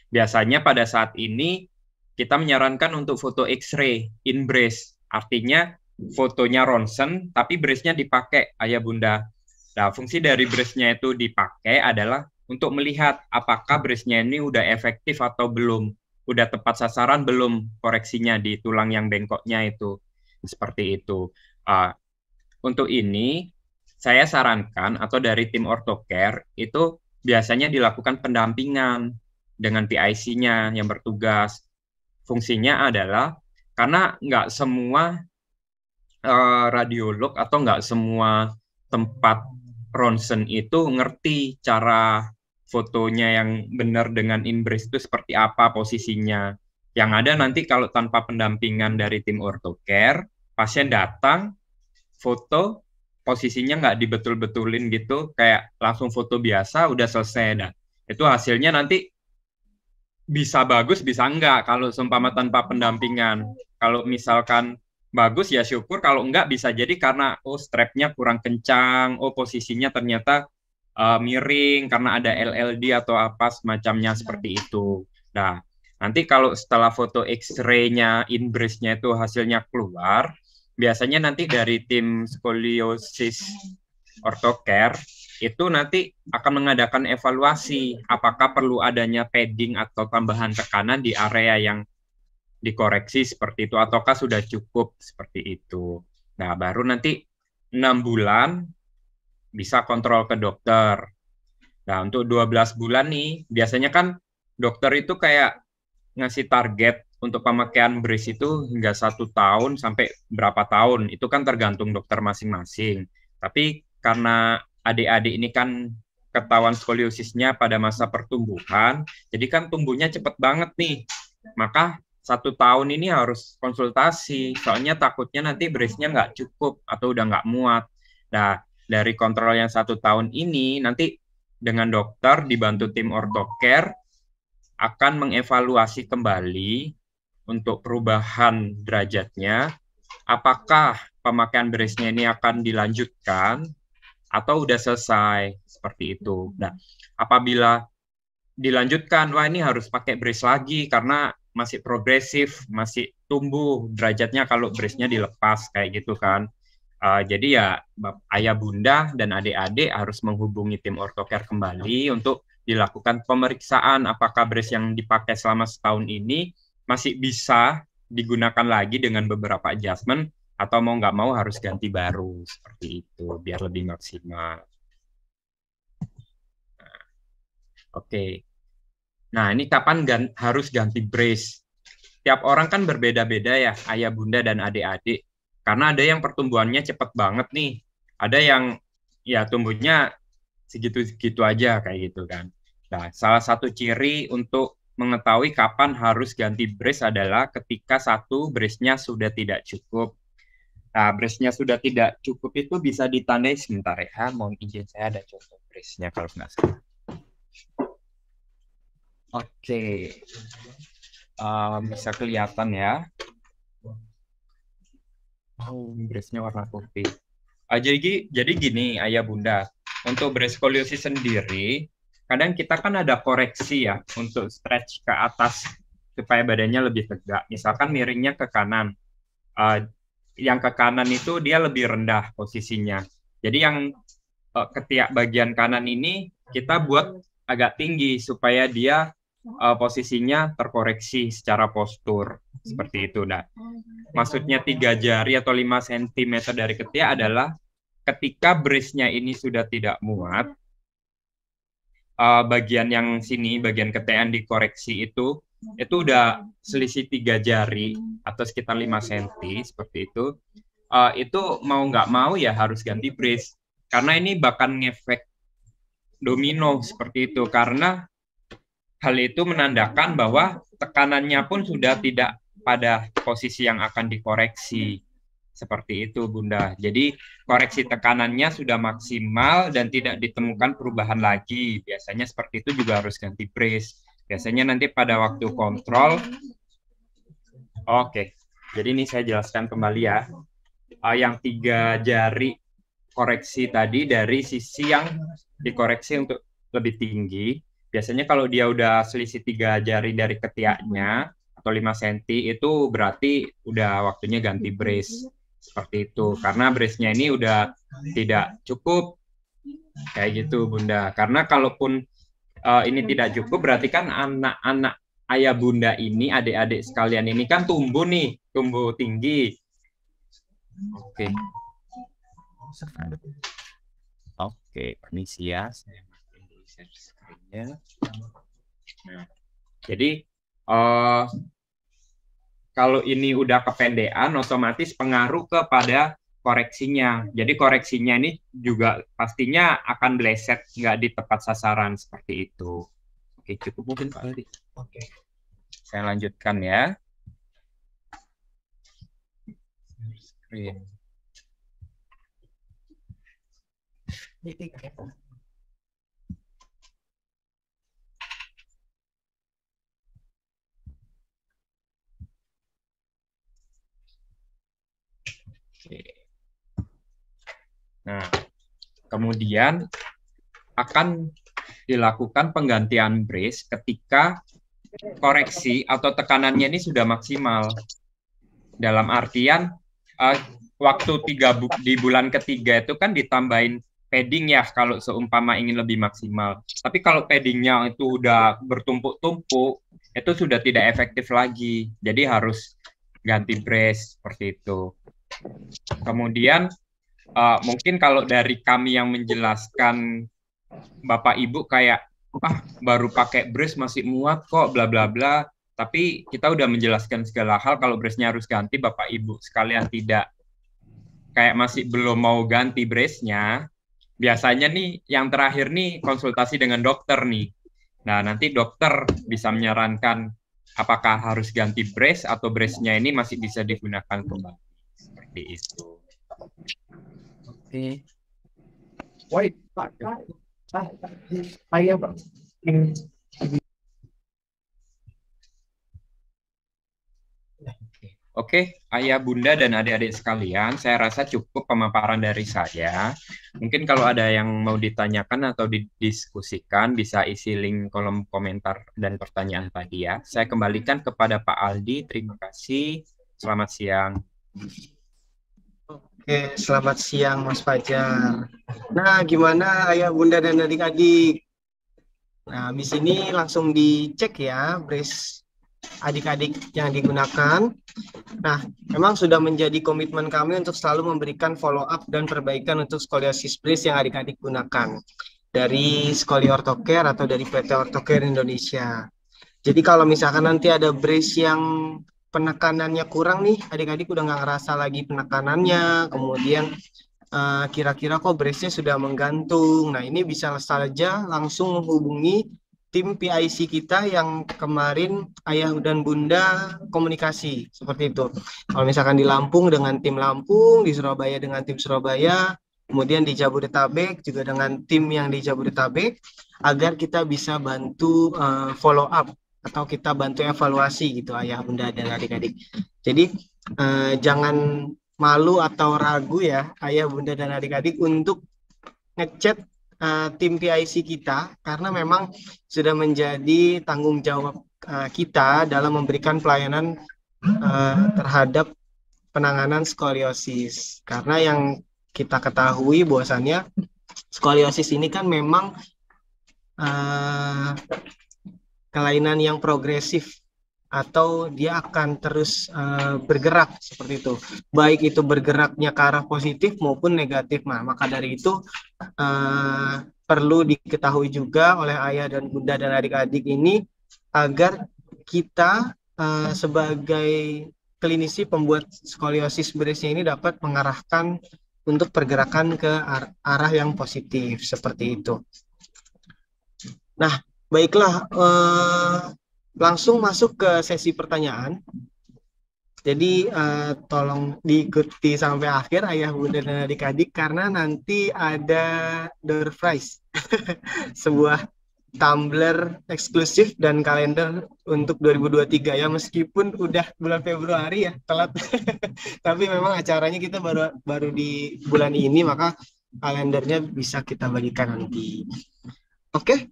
[SPEAKER 3] Biasanya pada saat ini kita menyarankan untuk foto X-ray in brace, artinya fotonya ronsen tapi brace-nya dipakai, ayah bunda. Nah, fungsi dari brace-nya itu dipakai adalah untuk melihat apakah brace-nya ini udah efektif atau belum, udah tepat sasaran belum koreksinya di tulang yang bengkoknya itu, seperti itu. Untuk ini saya sarankan, atau dari tim ortocare itu biasanya dilakukan pendampingan dengan PIC-nya yang bertugas. Fungsinya adalah karena nggak semua radiolog atau nggak semua tempat ronsen itu ngerti cara fotonya yang benar dengan in-brace itu seperti apa posisinya. Yang ada nanti kalau tanpa pendampingan dari tim ortocare, pasien datang, foto, posisinya nggak dibetul-betulin gitu, kayak langsung foto biasa, udah selesai. Nah, itu hasilnya nanti bisa bagus, bisa enggak kalau seumpama tanpa pendampingan. Kalau misalkan bagus ya syukur, kalau enggak bisa jadi karena strapnya kurang kencang, posisinya ternyata miring karena ada LLD atau apa semacamnya seperti itu. Nah, nanti kalau setelah foto X-ray-nya, in-brace-nya itu hasilnya keluar, biasanya nanti dari tim scoliosis ortocare itu nanti akan mengadakan evaluasi apakah perlu adanya padding atau tambahan tekanan di area yang dikoreksi seperti itu, ataukah sudah cukup seperti itu. Nah, baru nanti 6 bulan bisa kontrol ke dokter. Nah, untuk 12 bulan nih, biasanya kan dokter itu kayak ngasih target untuk pemakaian brace itu hingga 1 tahun sampai berapa tahun. Itu kan tergantung dokter masing-masing. Tapi karena adik-adik ini kan ketahuan skoliosisnya pada masa pertumbuhan, jadi kan tumbuhnya cepet banget nih. Maka 1 tahun ini harus konsultasi, soalnya takutnya nanti brace-nya nggak cukup atau udah nggak muat. Nah, dari kontrol yang 1 tahun ini, nanti dengan dokter dibantu tim ortocare akan mengevaluasi kembali untuk perubahan derajatnya, apakah pemakaian brace-nya ini akan dilanjutkan atau udah selesai, seperti itu. Nah, apabila dilanjutkan, wah ini harus pakai brace lagi karena masih progresif, masih tumbuh derajatnya kalau brace-nya dilepas kayak gitu kan. Jadi ya ayah bunda dan adik-adik harus menghubungi tim ortocare kembali untuk dilakukan pemeriksaan apakah brace yang dipakai selama setahun ini masih bisa digunakan lagi dengan beberapa adjustment atau mau nggak mau harus ganti baru seperti itu biar lebih maksimal. Oke. Nah, ini kapan harus ganti brace? Tiap orang kan berbeda-beda ya, ayah bunda dan adik-adik. Karena ada yang pertumbuhannya cepat banget nih. Ada yang ya tumbuhnya segitu-segitu aja kayak gitu kan. Nah, salah satu ciri untuk mengetahui kapan harus ganti brace adalah ketika satu brace-nya sudah tidak cukup. Nah, brace-nya sudah tidak cukup itu bisa ditandai sebentar ya. Mohon izin saya ada contoh brace-nya kalau nggak salah. Oke. Bisa kelihatan ya. Oh, brace-nya warna putih. Jadi gini, ayah bunda. Untuk brace skoliosis sendiri, kadang kita kan ada koreksi ya untuk stretch ke atas supaya badannya lebih tegak. Misalkan miringnya ke kanan. Yang ke kanan itu dia lebih rendah posisinya. Jadi yang ketiak bagian kanan ini kita buat agak tinggi supaya dia posisinya terkoreksi secara postur seperti itu. Nah, maksudnya 3 jari atau 5 cm dari ketiak adalah ketika brace-nya ini sudah tidak muat, bagian yang sini, bagian ketiak yang dikoreksi itu udah selisih 3 jari atau sekitar 5 cm seperti itu. Itu mau nggak mau ya harus ganti brace karena ini bakal ngefek domino seperti itu karena hal itu menandakan bahwa tekanannya pun sudah tidak pada posisi yang akan dikoreksi. Seperti itu, Bunda. Jadi, koreksi tekanannya sudah maksimal dan tidak ditemukan perubahan lagi. Biasanya seperti itu juga harus ganti brace. Biasanya nanti pada waktu kontrol. Oke, jadi ini saya jelaskan kembali ya. Yang 3 jari koreksi tadi dari sisi yang dikoreksi untuk lebih tinggi. Biasanya kalau dia udah selisih 3 jari dari ketiaknya atau 5 cm itu berarti udah waktunya ganti brace. Seperti itu. Karena brace-nya ini udah tidak cukup. Kayak gitu, Bunda. Karena kalaupun ini tidak cukup berarti kan anak-anak ayah bunda ini, adik-adik sekalian ini kan tumbuh nih, tumbuh tinggi. Oke. Oke, permisi ya. Saya share screen-nya. Nah, jadi kalau ini udah kependean, otomatis pengaruh kepada koreksinya. Jadi koreksinya ini juga pastinya akan bleset, nggak di tepat sasaran seperti itu. Oke, cukup mungkin Pak Aldi. Oke. Saya lanjutkan ya. Screen. Nah, kemudian akan dilakukan penggantian brace ketika koreksi atau tekanannya ini sudah maksimal. Dalam artian waktu di bulan ketiga itu kan ditambahin padding ya kalau seumpama ingin lebih maksimal. Tapi kalau paddingnya itu udah bertumpuk-tumpuk, itu sudah tidak efektif lagi. Jadi harus ganti brace seperti itu. Kemudian mungkin kalau dari kami yang menjelaskan Bapak Ibu kayak baru pakai brace masih muat kok bla bla bla, tapi kita udah menjelaskan segala hal kalau brace-nya harus ganti, Bapak Ibu sekalian tidak kayak masih belum mau ganti brace-nya. Biasanya nih yang terakhir nih konsultasi dengan dokter nih. Nah, nanti dokter bisa menyarankan apakah harus ganti brace atau brace-nya ini masih bisa digunakan kembali. Seperti itu. Oke.
[SPEAKER 4] Wait, saya Bang.
[SPEAKER 3] Oke, ayah, bunda, dan adik-adik sekalian, saya rasa cukup pemaparan dari saya. Mungkin kalau ada yang mau ditanyakan atau didiskusikan, bisa isi link kolom komentar dan pertanyaan tadi ya. Saya kembalikan kepada Pak Aldi. Terima kasih. Selamat siang.
[SPEAKER 1] Oke, selamat siang Mas Fajar. Nah, gimana ayah, bunda, dan adik-adik? Nah, di sini langsung dicek ya, brace adik-adik yang digunakan. Nah, memang sudah menjadi komitmen kami untuk selalu memberikan follow up dan perbaikan untuk skoliosis brace yang adik-adik gunakan dari Skoli Orthocare atau dari PT Orthocare Indonesia. Jadi kalau misalkan nanti ada brace yang penekanannya kurang nih, adik-adik udah nggak ngerasa lagi penekanannya, kemudian kira-kira kok brace-nya sudah menggantung. Nah, ini bisa saja langsung menghubungi tim PIC kita yang kemarin ayah dan bunda komunikasi seperti itu. Kalau misalkan di Lampung dengan tim Lampung, di Surabaya dengan tim Surabaya, kemudian di Jabodetabek juga dengan tim yang di Jabodetabek, agar kita bisa bantu follow up atau kita bantu evaluasi gitu ayah bunda dan adik-adik. Jadi jangan malu atau ragu ya ayah bunda dan adik-adik untuk ngechat tim PIC kita, karena memang sudah menjadi tanggung jawab kita dalam memberikan pelayanan terhadap penanganan skoliosis. Karena yang kita ketahui bahwasannya skoliosis ini kan memang kelainan yang progresif atau dia akan terus bergerak seperti itu. Baik itu bergeraknya ke arah positif maupun negatif. Nah, maka dari itu perlu diketahui juga oleh ayah dan bunda dan adik-adik ini agar kita sebagai klinisi pembuat skoliosis brace ini dapat mengarahkan untuk pergerakan ke arah yang positif seperti itu. Nah, baiklah, langsung masuk ke sesi pertanyaan. Jadi tolong diikuti sampai akhir ayah bunda dan adik-adik, karena nanti ada door prize, sebuah tumbler eksklusif dan kalender untuk 2023 ya, meskipun udah bulan Februari ya, telat. Tapi memang acaranya kita baru di bulan ini, maka kalendernya bisa kita bagikan nanti. Oke.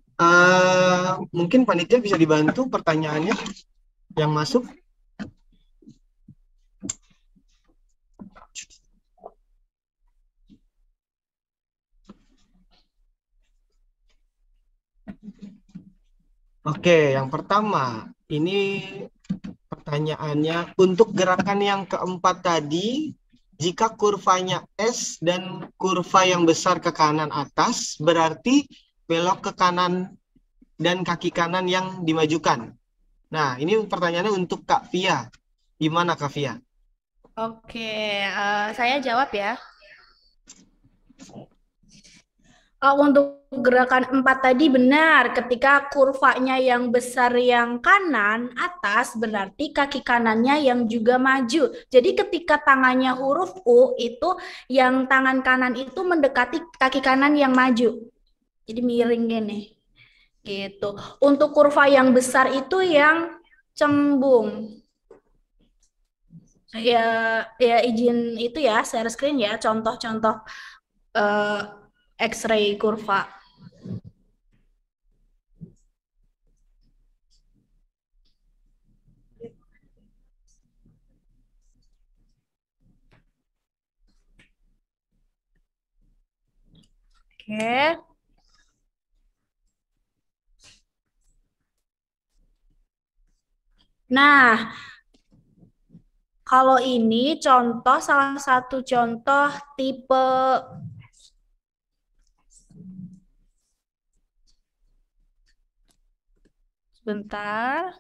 [SPEAKER 1] Mungkin panitia bisa dibantu pertanyaannya yang masuk. Oke, yang pertama ini pertanyaannya, untuk gerakan yang keempat tadi, jika kurvanya S dan kurva yang besar ke kanan atas, berarti belok ke kanan dan kaki kanan yang dimajukan. Nah, ini pertanyaannya untuk Kak Via. Gimana Kak Via?
[SPEAKER 5] Oke, saya jawab ya. Untuk gerakan 4 tadi benar, ketika kurvanya yang besar yang kanan atas berarti kaki kanannya yang juga maju. Jadi ketika tangannya huruf U itu yang tangan kanan itu mendekati kaki kanan yang maju. Jadi miring gini. Gitu. Untuk kurva yang besar itu yang cembung. Ya izin itu ya, share screen ya, contoh-contoh X-ray kurva. Oke. Nah, kalau ini contoh, salah satu contoh tipe sebentar.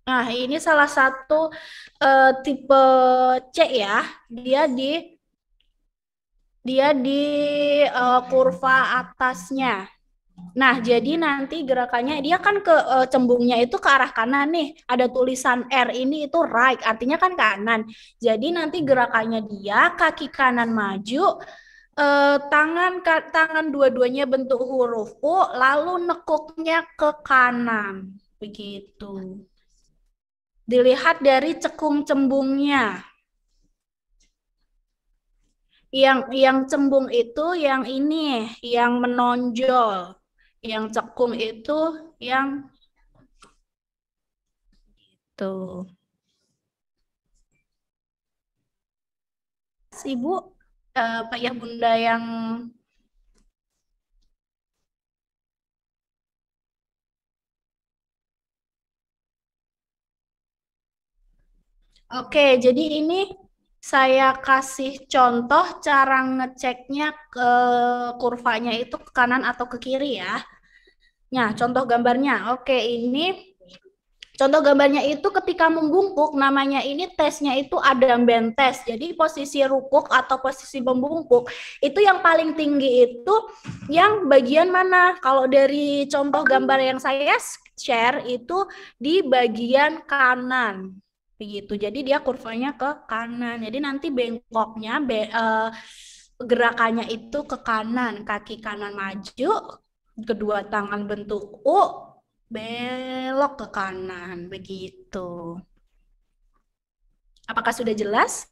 [SPEAKER 5] Nah, ini salah satu tipe C ya. Dia di kurva atasnya. Nah, jadi nanti gerakannya dia kan ke cembungnya itu ke arah kanan nih. Ada tulisan R ini itu right, artinya kan kanan. Jadi nanti gerakannya dia kaki kanan maju, tangan dua-duanya bentuk huruf U, lalu nekuknya ke kanan. Begitu. Dilihat dari cekung cembungnya. Yang cembung itu yang ini, yang menonjol. Yang cekung itu yang tuh. Ibu, Pak ya Bunda yang Oke, jadi ini saya kasih contoh cara ngeceknya ke kurvanya itu ke kanan atau ke kiri ya. Nah, contoh gambarnya. Oke, ini contoh gambarnya itu ketika membungkuk, namanya ini tesnya itu Adam-Bent test. Jadi posisi rukuk atau posisi membungkuk itu yang paling tinggi itu yang bagian mana? Kalau dari contoh gambar yang saya share itu di bagian kanan. Begitu. Jadi dia kurvanya ke kanan. Jadi nanti bengkoknya gerakannya itu ke kanan, kaki kanan maju, kedua tangan bentuk U, belok ke kanan, begitu. Apakah sudah jelas?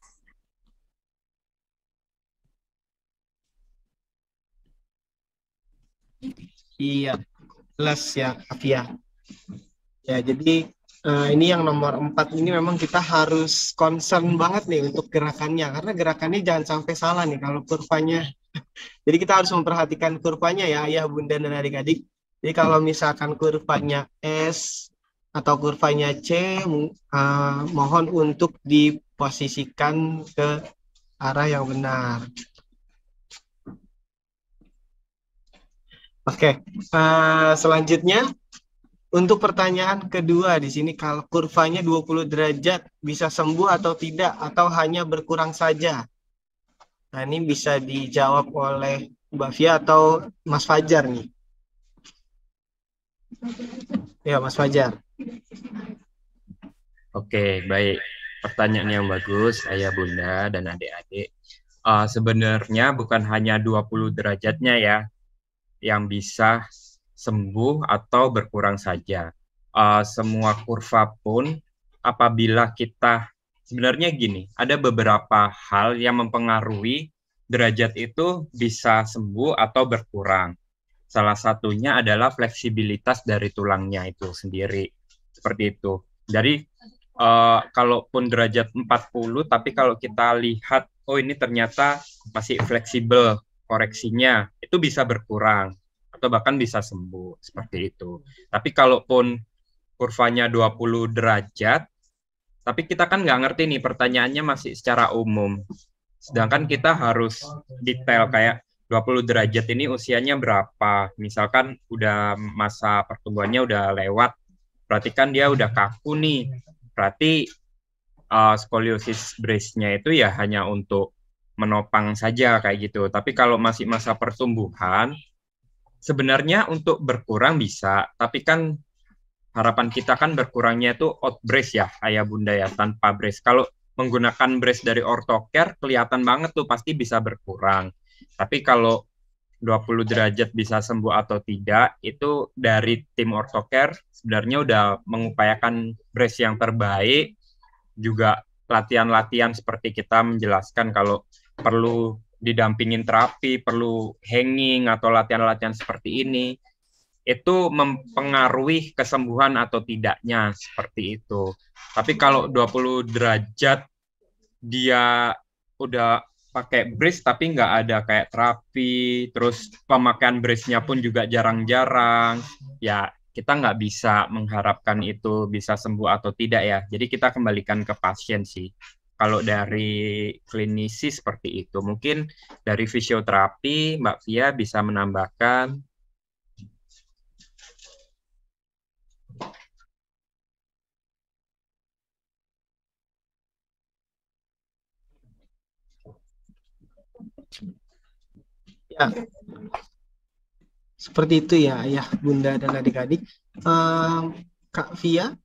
[SPEAKER 1] Iya, jelas ya, Afia. Ya, jadi ini yang nomor 4 ini memang kita harus concern banget nih untuk gerakannya, karena gerakannya jangan sampai salah nih kalau kurvanya. Jadi kita harus memperhatikan kurvanya ya, ayah, bunda, dan adik-adik. Jadi kalau misalkan kurvanya S atau kurvanya C, mohon untuk diposisikan ke arah yang benar. Oke, selanjutnya untuk pertanyaan kedua di sini, kalau kurvanya 20 derajat bisa sembuh atau tidak, atau hanya berkurang saja? Nah, ini bisa dijawab oleh Mbak Fia atau Mas Fajar nih. Ya, Mas Fajar.
[SPEAKER 3] Oke, baik. Pertanyaan yang bagus, ayah, bunda, dan adik-adik. Sebenarnya bukan hanya 20 derajatnya ya yang bisa sembuh atau berkurang saja. Semua kurva pun apabila kita, sebenarnya gini, ada beberapa hal yang mempengaruhi derajat itu bisa sembuh atau berkurang. Salah satunya adalah fleksibilitas dari tulangnya itu sendiri. Seperti itu. Jadi kalaupun derajat 40, tapi kalau kita lihat, oh ini ternyata masih fleksibel koreksinya, itu bisa berkurang atau bahkan bisa sembuh, seperti itu. Tapi kalaupun kurvanya 20 derajat, tapi kita kan nggak ngerti nih, pertanyaannya masih secara umum. Sedangkan kita harus detail kayak 20 derajat ini usianya berapa. Misalkan udah masa pertumbuhannya udah lewat, berarti kan dia udah kaku nih. Berarti skoliosis brace-nya itu ya hanya untuk menopang saja kayak gitu. Tapi kalau masih masa pertumbuhan, sebenarnya untuk berkurang bisa, tapi kan harapan kita kan berkurangnya itu out brace ya, ayah bunda ya, tanpa brace. Kalau menggunakan brace dari orthocare, kelihatan banget tuh pasti bisa berkurang. Tapi kalau 20 derajat bisa sembuh atau tidak, itu dari tim orthocare sebenarnya udah mengupayakan brace yang terbaik, juga latihan-latihan seperti kita menjelaskan kalau perlu didampingin terapi, perlu hanging atau latihan-latihan seperti ini, itu mempengaruhi kesembuhan atau tidaknya seperti itu. Tapi kalau 20 derajat dia udah pakai brace tapi nggak ada kayak terapi, terus pemakaian brace-nya pun juga jarang-jarang, ya kita nggak bisa mengharapkan itu bisa sembuh atau tidak ya. Jadi kita kembalikan ke pasien sih. Kalau dari klinisi seperti itu, mungkin dari fisioterapi Mbak Fia bisa menambahkan.
[SPEAKER 1] Ya, Seperti itu ya, Ayah, Bunda, dan adik-adik. Em, Kak Via,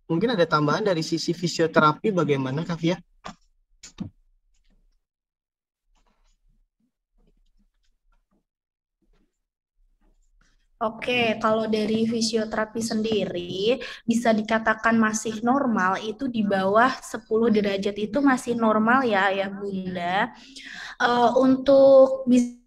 [SPEAKER 1] mungkin ada tambahan dari sisi fisioterapi bagaimana, Kak Via?
[SPEAKER 5] Oke, kalau dari fisioterapi sendiri bisa dikatakan masih normal, itu di bawah 10 derajat itu masih normal ya, ya Bunda. Untuk bisa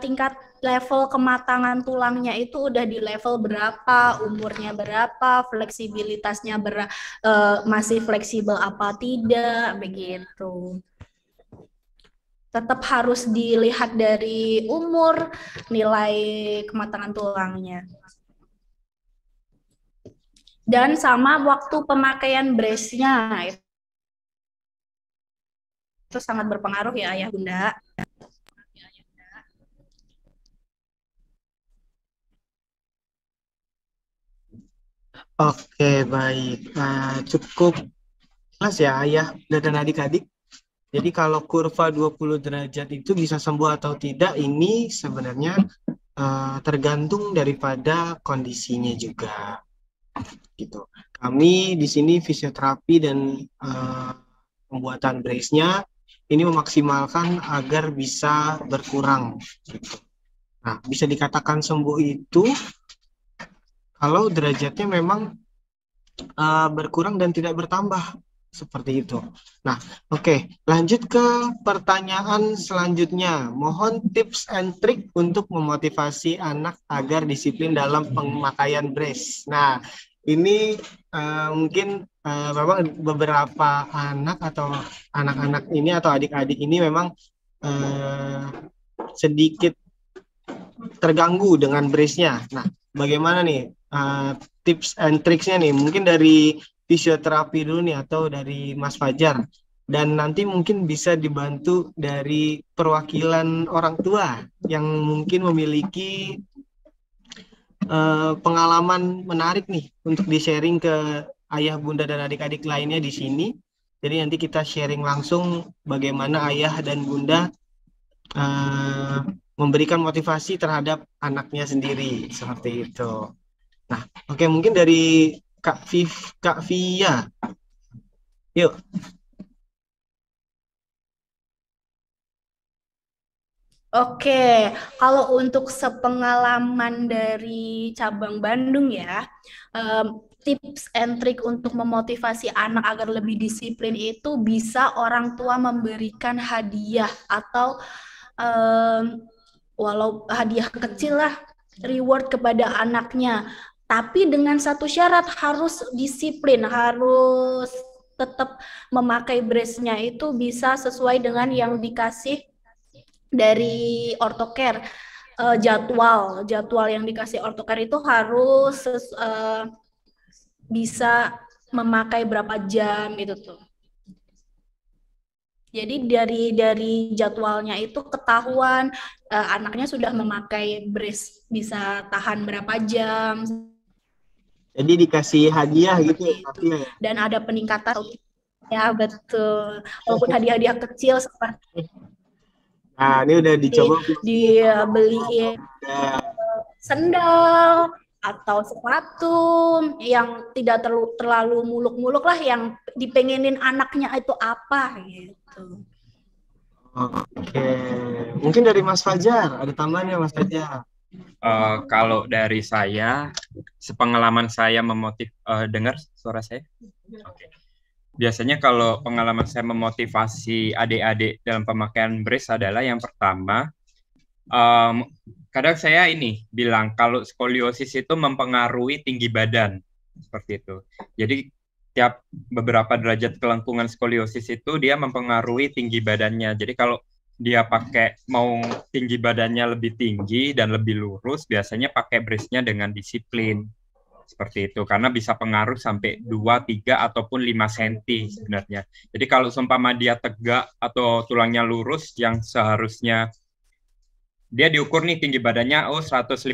[SPEAKER 5] tingkat level kematangan tulangnya itu udah di level berapa, umurnya berapa, fleksibilitasnya masih fleksibel apa tidak, begitu. Tetap harus dilihat dari umur, nilai kematangan tulangnya. Dan sama waktu pemakaian brace-nya, itu sangat berpengaruh ya, Ayah Bunda.
[SPEAKER 1] Oke, baik. Cukup jelas ya, Ayah, Bunda, dan adik-adik. Jadi kalau kurva 20 derajat itu bisa sembuh atau tidak, ini sebenarnya tergantung daripada kondisinya juga. Gitu. Kami di sini fisioterapi dan pembuatan brace-nya ini memaksimalkan agar bisa berkurang. Gitu. Nah, bisa dikatakan sembuh itu kalau derajatnya memang berkurang dan tidak bertambah seperti itu. Nah, oke, lanjut ke pertanyaan selanjutnya. Mohon tips and trick untuk memotivasi anak agar disiplin dalam pemakaian brace. Nah, ini mungkin memang beberapa anak atau anak-anak ini atau adik-adik ini memang sedikit terganggu dengan brace-nya. Nah, bagaimana nih tips and tricksnya nih? Mungkin dari fisioterapi dulu nih atau dari Mas Fajar. Dan nanti mungkin bisa dibantu dari perwakilan orang tua yang mungkin memiliki pengalaman menarik nih untuk di-sharing ke ayah, bunda, dan adik-adik lainnya di sini. Jadi nanti kita sharing langsung bagaimana ayah dan bunda memberikan motivasi terhadap anaknya sendiri seperti itu. Nah, oke, mungkin dari Kak Via. Yuk.
[SPEAKER 5] Oke, kalau untuk sepengalaman dari cabang Bandung ya, tips and trick untuk memotivasi anak agar lebih disiplin itu bisa orang tua memberikan hadiah atau walau hadiah kecil lah, reward kepada anaknya. Tapi dengan satu syarat, harus disiplin, harus tetap memakai brace-nya itu bisa sesuai dengan yang dikasih dari ortocare. Jadwal yang dikasih ortocare itu harus bisa memakai berapa jam gitu tuh. Jadi dari jadwalnya itu ketahuan anaknya sudah memakai brace bisa tahan berapa jam.
[SPEAKER 1] Jadi dikasih hadiah gitu ya,
[SPEAKER 5] ya. Dan ada peningkatan. Ya betul. Walaupun hadiah-hadiah kecil seperti
[SPEAKER 1] nah, ini udah dicoba
[SPEAKER 5] dibeliin sendal atau sepatu yang tidak terlalu muluk-muluk lah, yang dipengenin anaknya itu apa gitu.
[SPEAKER 1] Oke, mungkin dari Mas Fajar, ada tambahannya Mas Fajar?
[SPEAKER 3] Kalau dari saya, sepengalaman saya dengar suara saya? Oke. Biasanya kalau pengalaman saya memotivasi adik-adik dalam pemakaian brace adalah yang pertama, kadang saya ini bilang kalau skoliosis itu mempengaruhi tinggi badan, seperti itu. Jadi tiap beberapa derajat kelengkungan skoliosis itu dia mempengaruhi tinggi badannya. Jadi kalau dia mau tinggi badannya lebih tinggi dan lebih lurus, biasanya pakai brace-nya dengan disiplin. Seperti itu, karena bisa pengaruh sampai 2, 3, ataupun 5 cm sebenarnya. Jadi kalau seumpama dia tegak atau tulangnya lurus, yang seharusnya dia diukur nih tinggi badannya 155.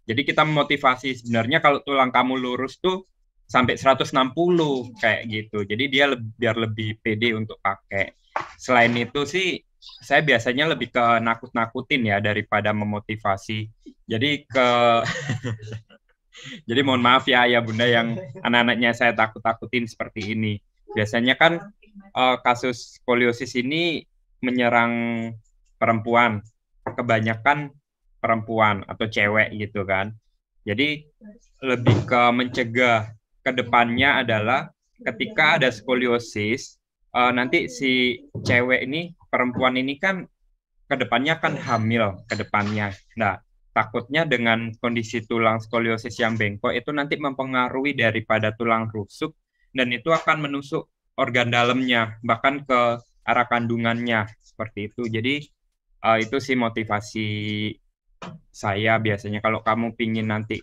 [SPEAKER 3] Jadi kita memotivasi sebenarnya kalau tulang kamu lurus tuh sampai 160 kayak gitu. Jadi dia biar lebih pede untuk pakai. Selain itu sih saya biasanya lebih ke nakut-nakutin ya daripada memotivasi. Jadi jadi mohon maaf ya ayah bunda yang anak-anaknya saya takut-takutin seperti ini. Biasanya kan kasus skoliosis ini menyerang perempuan, kebanyakan perempuan atau cewek gitu kan. Jadi lebih ke mencegah ke depannya adalah ketika ada skoliosis, nanti si cewek ini, perempuan ini kan ke depannya kan hamil ke depannya. Nah, takutnya dengan kondisi tulang skoliosis yang bengkok itu nanti mempengaruhi daripada tulang rusuk dan itu akan menusuk organ dalamnya, bahkan ke arah kandungannya seperti itu. Jadi itu sih motivasi saya biasanya kalau kamu pingin nanti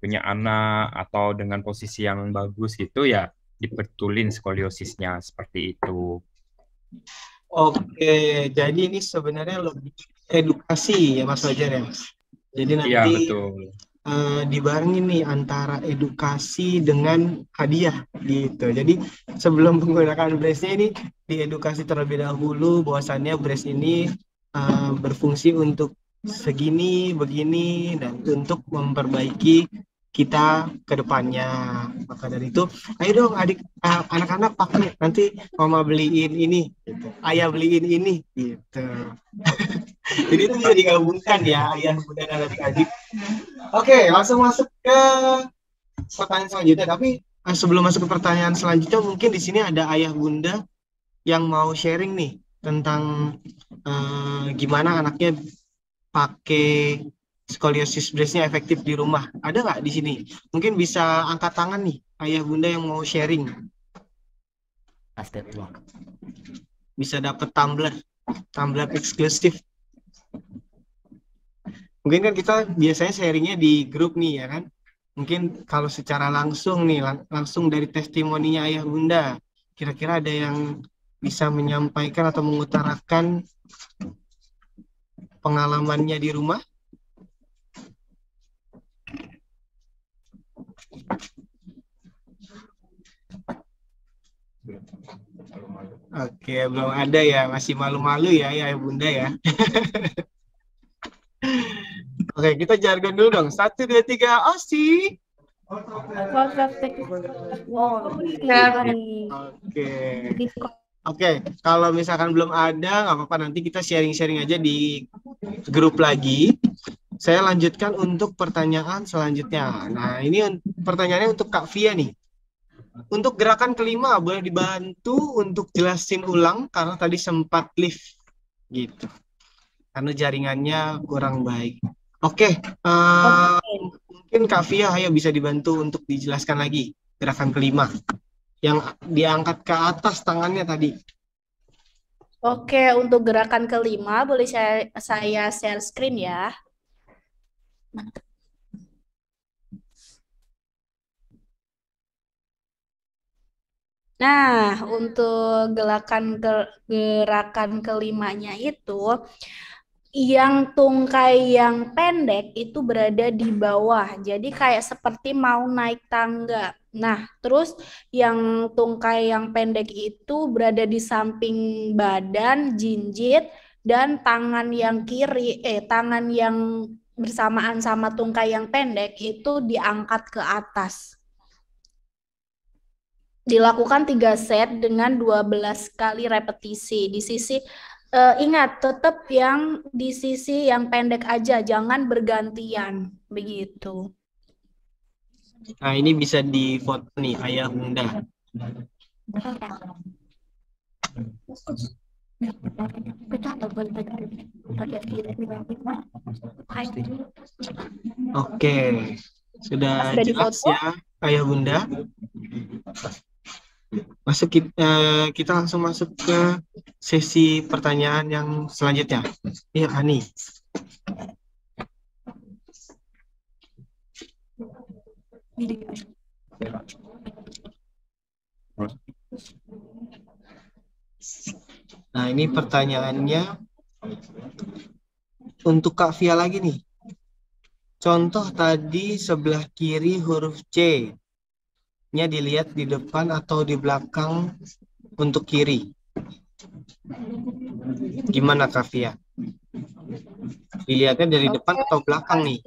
[SPEAKER 3] punya anak atau dengan posisi yang bagus gitu ya dibetulin skoliosisnya seperti itu.
[SPEAKER 1] Oke, jadi ini sebenarnya lebih edukasi ya Mas Fajar ya. Jadi
[SPEAKER 3] Iya,
[SPEAKER 1] nanti
[SPEAKER 3] betul.
[SPEAKER 1] dibarengin nih antara edukasi dengan hadiah gitu. Jadi sebelum menggunakan brace-nya ini diedukasi terlebih dahulu bahwasannya brace ini berfungsi untuk segini, begini, dan untuk memperbaiki kita ke depannya. Maka dari itu, ayo dong adik, anak-anak pakai, nanti mama beliin ini, gitu. Ayah beliin ini, gitu. Jadi itu bisa digabungkan ya, ayah, bunda, dan adik-adik. Oke, langsung masuk ke pertanyaan selanjutnya. Tapi sebelum masuk ke pertanyaan selanjutnya, mungkin di sini ada ayah bunda yang mau sharing nih tentang gimana anaknya pakai skoliosis brace-nya efektif di rumah. Ada nggak di sini? Mungkin bisa angkat tangan nih, ayah bunda yang mau sharing. Bisa dapat tumbler eksklusif. Mungkin kan kita biasanya sharingnya di grup nih ya kan. Mungkin kalau secara langsung nih, langsung dari testimoninya ayah bunda, kira-kira ada yang bisa menyampaikan atau mengutarakan pengalamannya di rumah? Oke, belum ada ya, masih malu-malu ya bunda ya. Oke, kita jargon dulu dong. 1, 2, 3, Osi. Oke, kalau misalkan belum ada, nggak apa-apa, nanti kita sharing-sharing aja di grup lagi. Saya lanjutkan untuk pertanyaan selanjutnya. Nah, ini pertanyaannya untuk Kak Via nih. Untuk gerakan kelima, boleh dibantu untuk jelasin ulang karena tadi sempat lift gitu. Karena jaringannya kurang baik. Oke, mungkin Kak Via, ayo bisa dibantu untuk dijelaskan lagi gerakan kelima yang diangkat ke atas tangannya tadi.
[SPEAKER 5] Oke, untuk gerakan kelima boleh saya share screen ya. Nah, untuk gerakan kelimanya itu, yang tungkai yang pendek itu berada di bawah. Jadi kayak seperti mau naik tangga. Nah, terus yang tungkai yang pendek itu berada di samping badan, jinjit, dan tangan yang kiri, tangan yang bersamaan sama tungkai yang pendek itu diangkat ke atas. Dilakukan 3 set dengan 12 kali repetisi. Di sisi ingat tetap yang di sisi yang pendek aja, jangan bergantian begitu.
[SPEAKER 1] Nah, ini bisa difoto nih ayah bunda. Oke, sudah jelas ya ayah bunda. Kita langsung masuk ke sesi pertanyaan yang selanjutnya. Iya, Ani. Nah, ini pertanyaannya untuk Kak Via lagi nih. Contoh tadi sebelah kiri huruf C. dilihat di depan atau di belakang untuk kiri. Gimana Kavia? Dilihatnya dari depan
[SPEAKER 5] Oke,
[SPEAKER 1] atau belakang nih?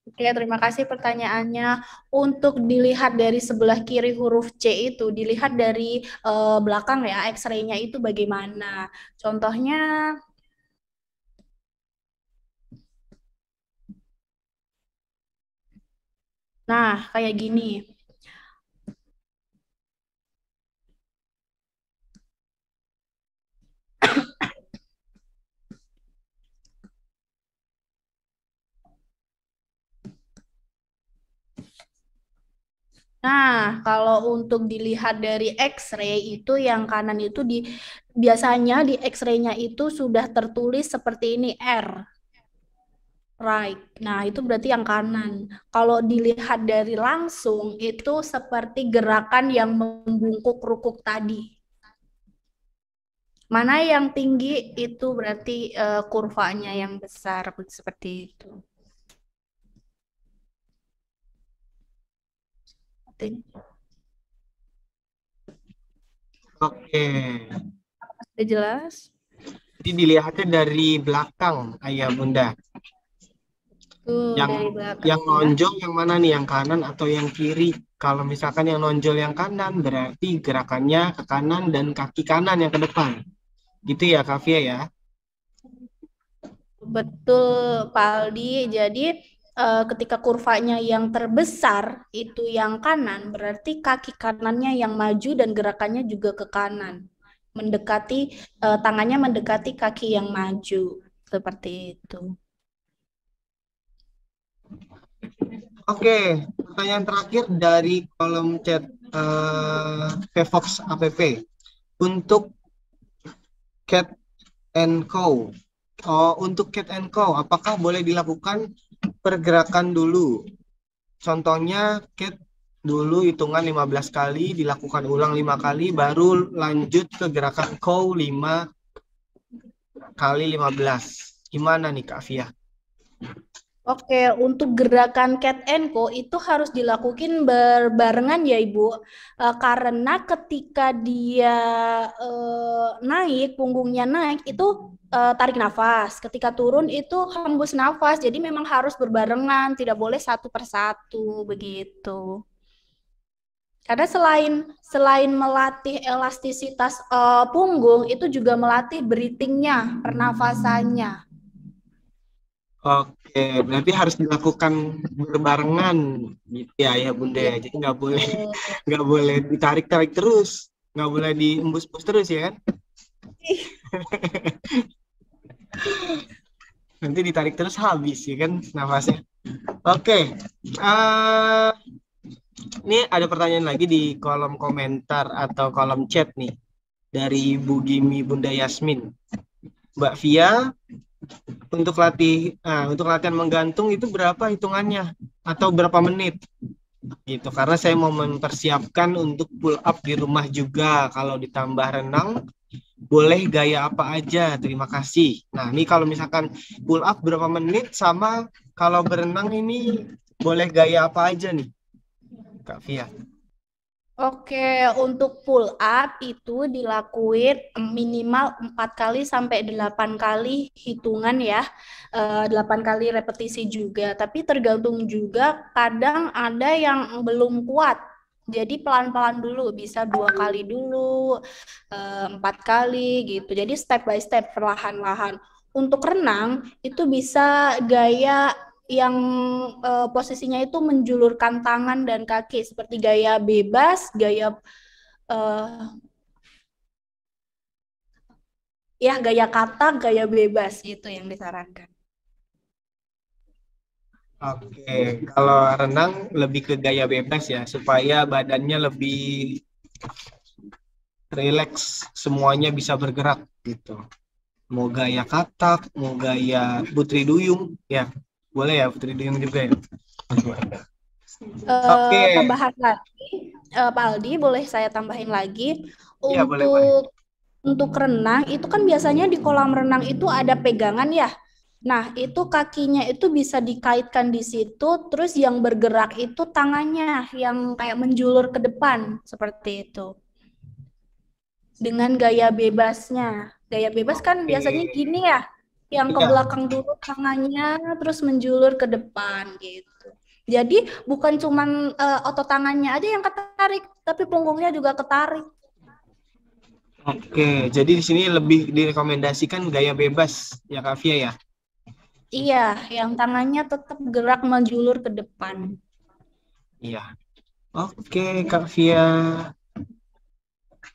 [SPEAKER 5] Oke, terima kasih pertanyaannya. Untuk dilihat dari sebelah kiri huruf C itu, dilihat dari belakang ya, X-ray-nya itu bagaimana. Contohnya, nah kayak gini. Nah, kalau untuk dilihat dari X-ray itu yang kanan itu biasanya di X-ray-nya itu sudah tertulis seperti ini R, right. Nah, itu berarti yang kanan. Kalau dilihat dari langsung itu seperti gerakan yang membungkuk rukuk tadi. Mana yang tinggi itu berarti kurvanya yang besar seperti itu.
[SPEAKER 1] Oke.
[SPEAKER 5] Sudah jelas?
[SPEAKER 1] Jadi dilihatnya dari belakang, Ayah Bunda. Yang
[SPEAKER 5] Dari belakang
[SPEAKER 1] yang
[SPEAKER 5] ya.
[SPEAKER 1] nonjol yang mana nih, yang kanan atau yang kiri? Kalau misalkan yang nonjol yang kanan, berarti gerakannya ke kanan dan kaki kanan yang ke depan. Gitu ya, Kavia ya?
[SPEAKER 5] Betul, Pak Aldi. Jadi ketika kurvanya yang terbesar itu yang kanan, berarti kaki kanannya yang maju dan gerakannya juga ke kanan. Mendekati tangannya mendekati kaki yang maju. Seperti itu.
[SPEAKER 1] Oke, pertanyaan terakhir dari kolom chat Vevox app. Untuk Cat and Co. Oh, untuk Cat and Co, apakah boleh dilakukan pergerakan dulu? Contohnya Cat dulu hitungan 15 kali, dilakukan ulang 5 kali, baru lanjut ke gerakan Co 5 kali 15. Gimana nih Kak Fia?
[SPEAKER 5] Oke, untuk gerakan Cat and Co itu harus dilakukan berbarengan ya Ibu. Karena ketika dia naik, punggungnya naik, itu tarik nafas. Ketika turun itu hembus nafas. Jadi memang harus berbarengan, tidak boleh satu persatu begitu. Karena selain melatih elastisitas punggung, itu juga melatih breathing-nya, pernafasannya.
[SPEAKER 1] Oke, berarti harus dilakukan berbarengan gitu ya Bunda ya. Jadi nggak boleh ditarik-tarik terus, nggak boleh diembus-embus terus ya kan? Nanti ditarik terus habis ya kan nafasnya. Oke, ini ada pertanyaan lagi di kolom komentar atau kolom chat nih dari Bu Gimi Bunda Yasmin. Mbak Via, untuk latihan menggantung itu berapa hitungannya atau berapa menit? Gitu, karena saya mau mempersiapkan untuk pull up di rumah juga. Kalau ditambah renang, boleh gaya apa aja? Terima kasih. Nah, ini kalau misalkan pull up berapa menit, sama kalau berenang ini boleh gaya apa aja nih, Kak Via?
[SPEAKER 5] Oke, untuk pull up itu dilakuin minimal 4 kali sampai 8 kali hitungan ya. 8 kali repetisi juga. Tapi tergantung juga kadang ada yang belum kuat. Jadi pelan-pelan dulu, bisa 2 kali dulu, 4 kali gitu. Jadi step by step, perlahan-lahan. Untuk renang itu bisa gaya yang posisinya itu menjulurkan tangan dan kaki seperti gaya bebas, gaya gaya kata, gaya bebas itu yang disarankan.
[SPEAKER 1] Oke, kalau renang lebih ke gaya bebas ya, supaya badannya lebih rileks, semuanya bisa bergerak gitu. Mau gaya katak, mau gaya putri duyung, ya boleh ya putri duyung juga ya. Oke.
[SPEAKER 5] Tambahan lagi, Pak Aldi, boleh saya tambahin lagi
[SPEAKER 1] Iya, boleh.
[SPEAKER 5] untuk renang itu kan biasanya di kolam renang itu ada pegangan ya. Nah, itu kakinya itu bisa dikaitkan di situ, terus yang bergerak itu tangannya yang kayak menjulur ke depan, seperti itu. Dengan gaya bebasnya. Gaya bebas kan biasanya
[SPEAKER 1] Oke.
[SPEAKER 5] gini ya, yang ke
[SPEAKER 1] Iya.
[SPEAKER 5] belakang dulu tangannya, terus menjulur ke depan gitu. Jadi bukan cuman otot tangannya aja yang ketarik, tapi punggungnya juga ketarik.
[SPEAKER 1] Oke, jadi di sini lebih direkomendasikan gaya bebas ya Kak Fia ya.
[SPEAKER 5] Iya, yang tangannya tetap gerak menjulur ke depan.
[SPEAKER 1] Iya. Oke, Kak Fia.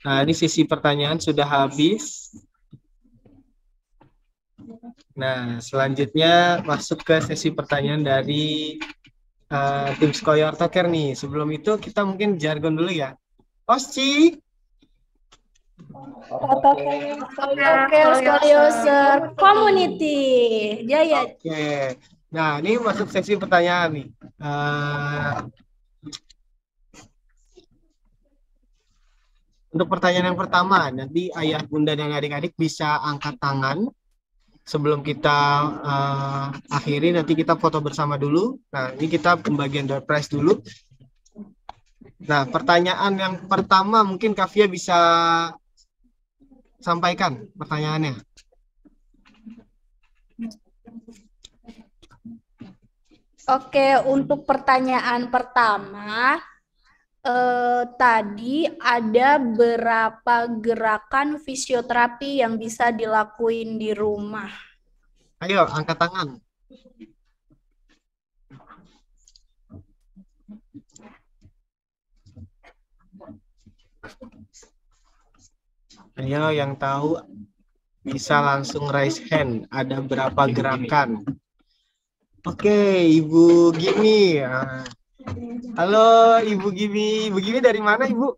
[SPEAKER 1] Nah, ini sesi pertanyaan sudah habis. Nah, selanjutnya masuk ke sesi pertanyaan dari tim Skoyor Toker nih. Sebelum itu kita mungkin jargon dulu ya. Osci.
[SPEAKER 5] Oke, Skolioser Community. Jaya.
[SPEAKER 1] Oke. Nah, ini masuk sesi pertanyaan nih. Untuk pertanyaan yang pertama, nanti ayah, bunda, dan adik-adik bisa angkat tangan sebelum kita akhiri. Nanti kita foto bersama dulu. Nah, ini kita pembagian door prize dulu. Nah, pertanyaan yang pertama mungkin Kak Fia bisa sampaikan pertanyaannya.
[SPEAKER 5] Oke, untuk pertanyaan pertama, tadi ada berapa gerakan fisioterapi yang bisa dilakuin di rumah?
[SPEAKER 1] Ayo, angkat tangan. Ayo, yang tahu bisa langsung raise hand. Ada berapa gerakan? Oke, Ibu Gimi. Halo, Ibu Gimi. Ibu Gimi dari mana, Ibu?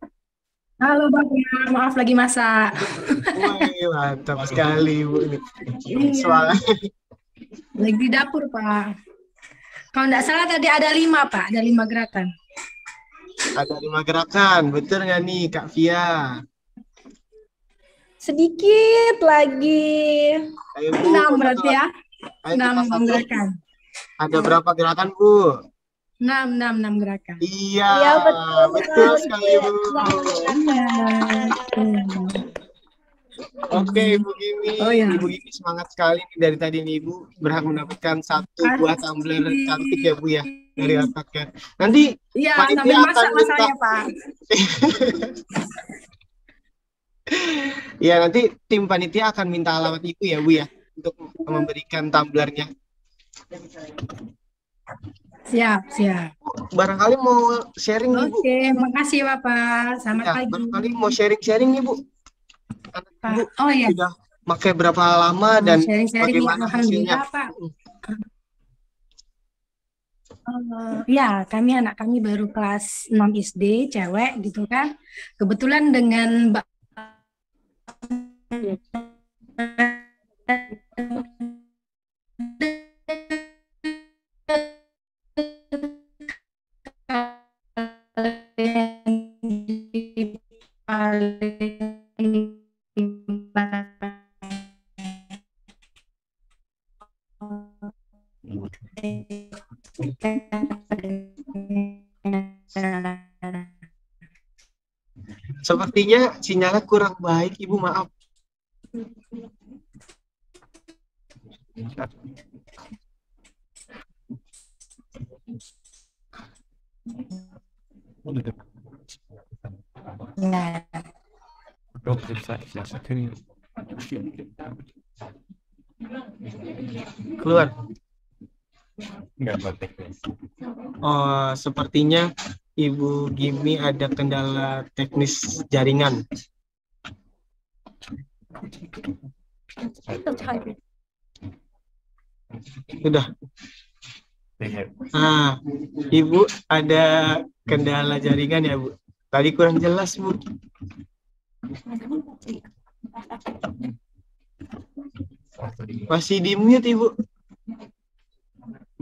[SPEAKER 6] Halo Bang, maaf lagi masak.
[SPEAKER 1] Wih, mantap sekali, Ibu.
[SPEAKER 6] Iya,
[SPEAKER 1] Soalnya
[SPEAKER 6] lagi di dapur Pak. Kalau nggak salah tadi ada 5 Pak, ada 5 gerakan.
[SPEAKER 1] ada 5 gerakan. Betul nggak nih, Kak Fia?
[SPEAKER 5] Sedikit lagi.
[SPEAKER 1] Ayo, Bu.
[SPEAKER 6] 6 berarti ya,
[SPEAKER 1] Ayo
[SPEAKER 6] 6
[SPEAKER 1] kita satu.
[SPEAKER 6] gerakan.
[SPEAKER 1] Ada berapa gerakan, Bu?
[SPEAKER 6] 6 gerakan.
[SPEAKER 1] Iya,
[SPEAKER 5] Iya, betul
[SPEAKER 1] betul
[SPEAKER 5] sekali.
[SPEAKER 1] sekali, Bu. Oke, Ibu Gimi.
[SPEAKER 6] Oh ya.
[SPEAKER 1] Ibu Gimi semangat sekali nih dari tadi nih, Ibu berhak mendapatkan 1 buah tumbler cantik ya, Bu ya, dari Otaknya. Nanti
[SPEAKER 6] Iya,
[SPEAKER 1] panitia
[SPEAKER 6] sambil
[SPEAKER 1] akan
[SPEAKER 6] masak
[SPEAKER 1] minta,
[SPEAKER 6] masalahnya Pak.
[SPEAKER 1] ya nanti tim panitia akan minta alamat Ibu ya, Bu ya, untuk memberikan tumblernya.
[SPEAKER 6] Siap.
[SPEAKER 1] Barangkali mau sharing nih, Bu.
[SPEAKER 6] Oke, makasih Bapak. Selamat
[SPEAKER 1] Ya,
[SPEAKER 6] pagi.
[SPEAKER 1] barangkali mau sharing-sharing nih, Bu. Anak
[SPEAKER 6] Pak.
[SPEAKER 1] Ibu
[SPEAKER 6] Oh ya,
[SPEAKER 1] sudah pakai berapa lama dan
[SPEAKER 6] sharing-sharing ya,
[SPEAKER 1] bagaimana hasilnya?
[SPEAKER 6] Alhamdulillah Pak. Ya, anak kami baru kelas 6 SD, cewek gitu kan. Kebetulan dengan Mbak
[SPEAKER 1] Sepertinya sinyalnya kurang baik, Ibu, maaf. Keluar. Oh, sepertinya Ibu Gimi ada kendala teknis jaringan. Sudah. Ibu ada kendala jaringan ya, Bu? Tadi kurang jelas, Bu. Masih di mute, Ibu.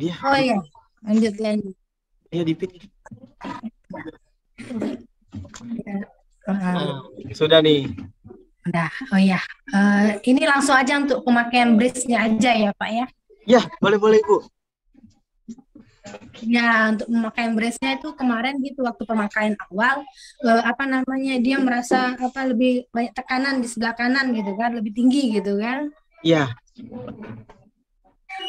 [SPEAKER 1] Iya.
[SPEAKER 6] Oh iya, lanjut.
[SPEAKER 1] Iya, di pin. Sudah nih.
[SPEAKER 6] Udah. Oh iya. Ini langsung aja untuk pemakaian bridge-nya aja ya Pak ya.
[SPEAKER 1] Ya, boleh-boleh Ibu.
[SPEAKER 6] Ya, untuk pemakaian brace-nya itu kemarin gitu waktu pemakaian awal, apa namanya, dia merasa apa lebih banyak tekanan di sebelah kanan gitu kan, lebih tinggi gitu kan.
[SPEAKER 1] Ya,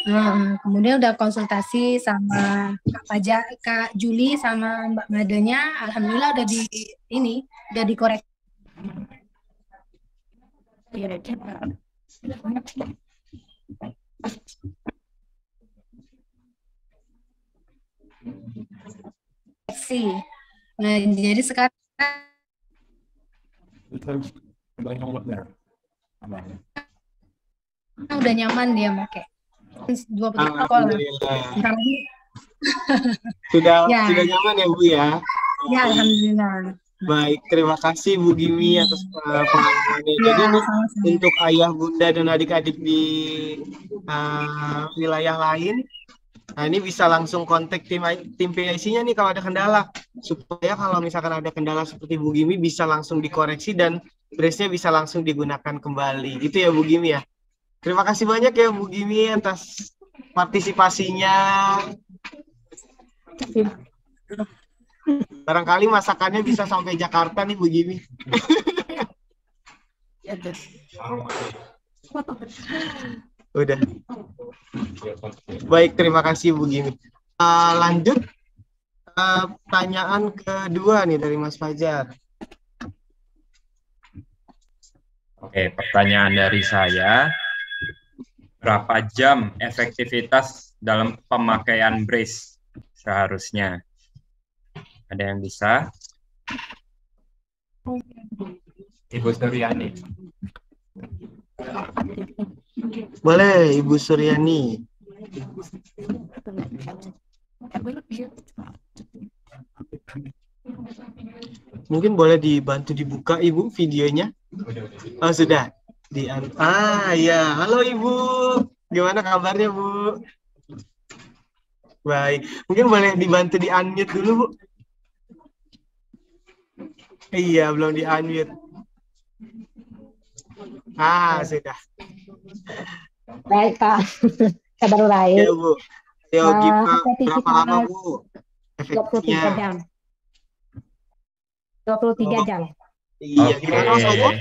[SPEAKER 6] Nah, kemudian udah konsultasi sama Kak Juli sama Mbak Madenya, alhamdulillah udah udah dikoreksi. Nah, jadi sekarang udah nyaman dia pakai. 20 kol.
[SPEAKER 1] Alhamdulillah. Sudah
[SPEAKER 6] Ya.
[SPEAKER 1] sudah nyaman ya Bu ya?
[SPEAKER 6] Ya, alhamdulillah.
[SPEAKER 1] Baik, terima kasih Bu Gimi atas pengalamannya. Jadi ini untuk ayah, bunda, dan adik-adik di wilayah lain, nah ini bisa langsung kontak tim PIC-nya nih kalau ada kendala. Supaya kalau misalkan ada kendala seperti Bu Gimi bisa langsung dikoreksi dan brace-nya bisa langsung digunakan kembali. Gitu ya Bu Gimi ya. Terima kasih banyak ya Bu Gimi atas partisipasinya. Barangkali masakannya bisa sampai Jakarta nih Bu Gimi. Udah. Baik, terima kasih Bu Gimi. Lanjut pertanyaan kedua nih dari Mas Fajar.
[SPEAKER 3] Oke, pertanyaan dari saya. Berapa jam efektivitas dalam pemakaian brace seharusnya? Ada yang bisa? Ibu Suryani.
[SPEAKER 1] Boleh, Ibu Suryani. Mungkin boleh dibantu dibuka Ibu videonya. Oh, sudah. Ya, halo Ibu. Gimana kabarnya Bu? Baik. Mungkin boleh dibantu di-unmute dulu Bu. Iya, belum di-unmute. Sudah.
[SPEAKER 7] Baik, Pak. Kabar baik.
[SPEAKER 1] Ya, Bu. Ayo, berapa lama, Bu?
[SPEAKER 7] 23 jam. 23 jam.
[SPEAKER 1] Iya, gimana Mas Fajar?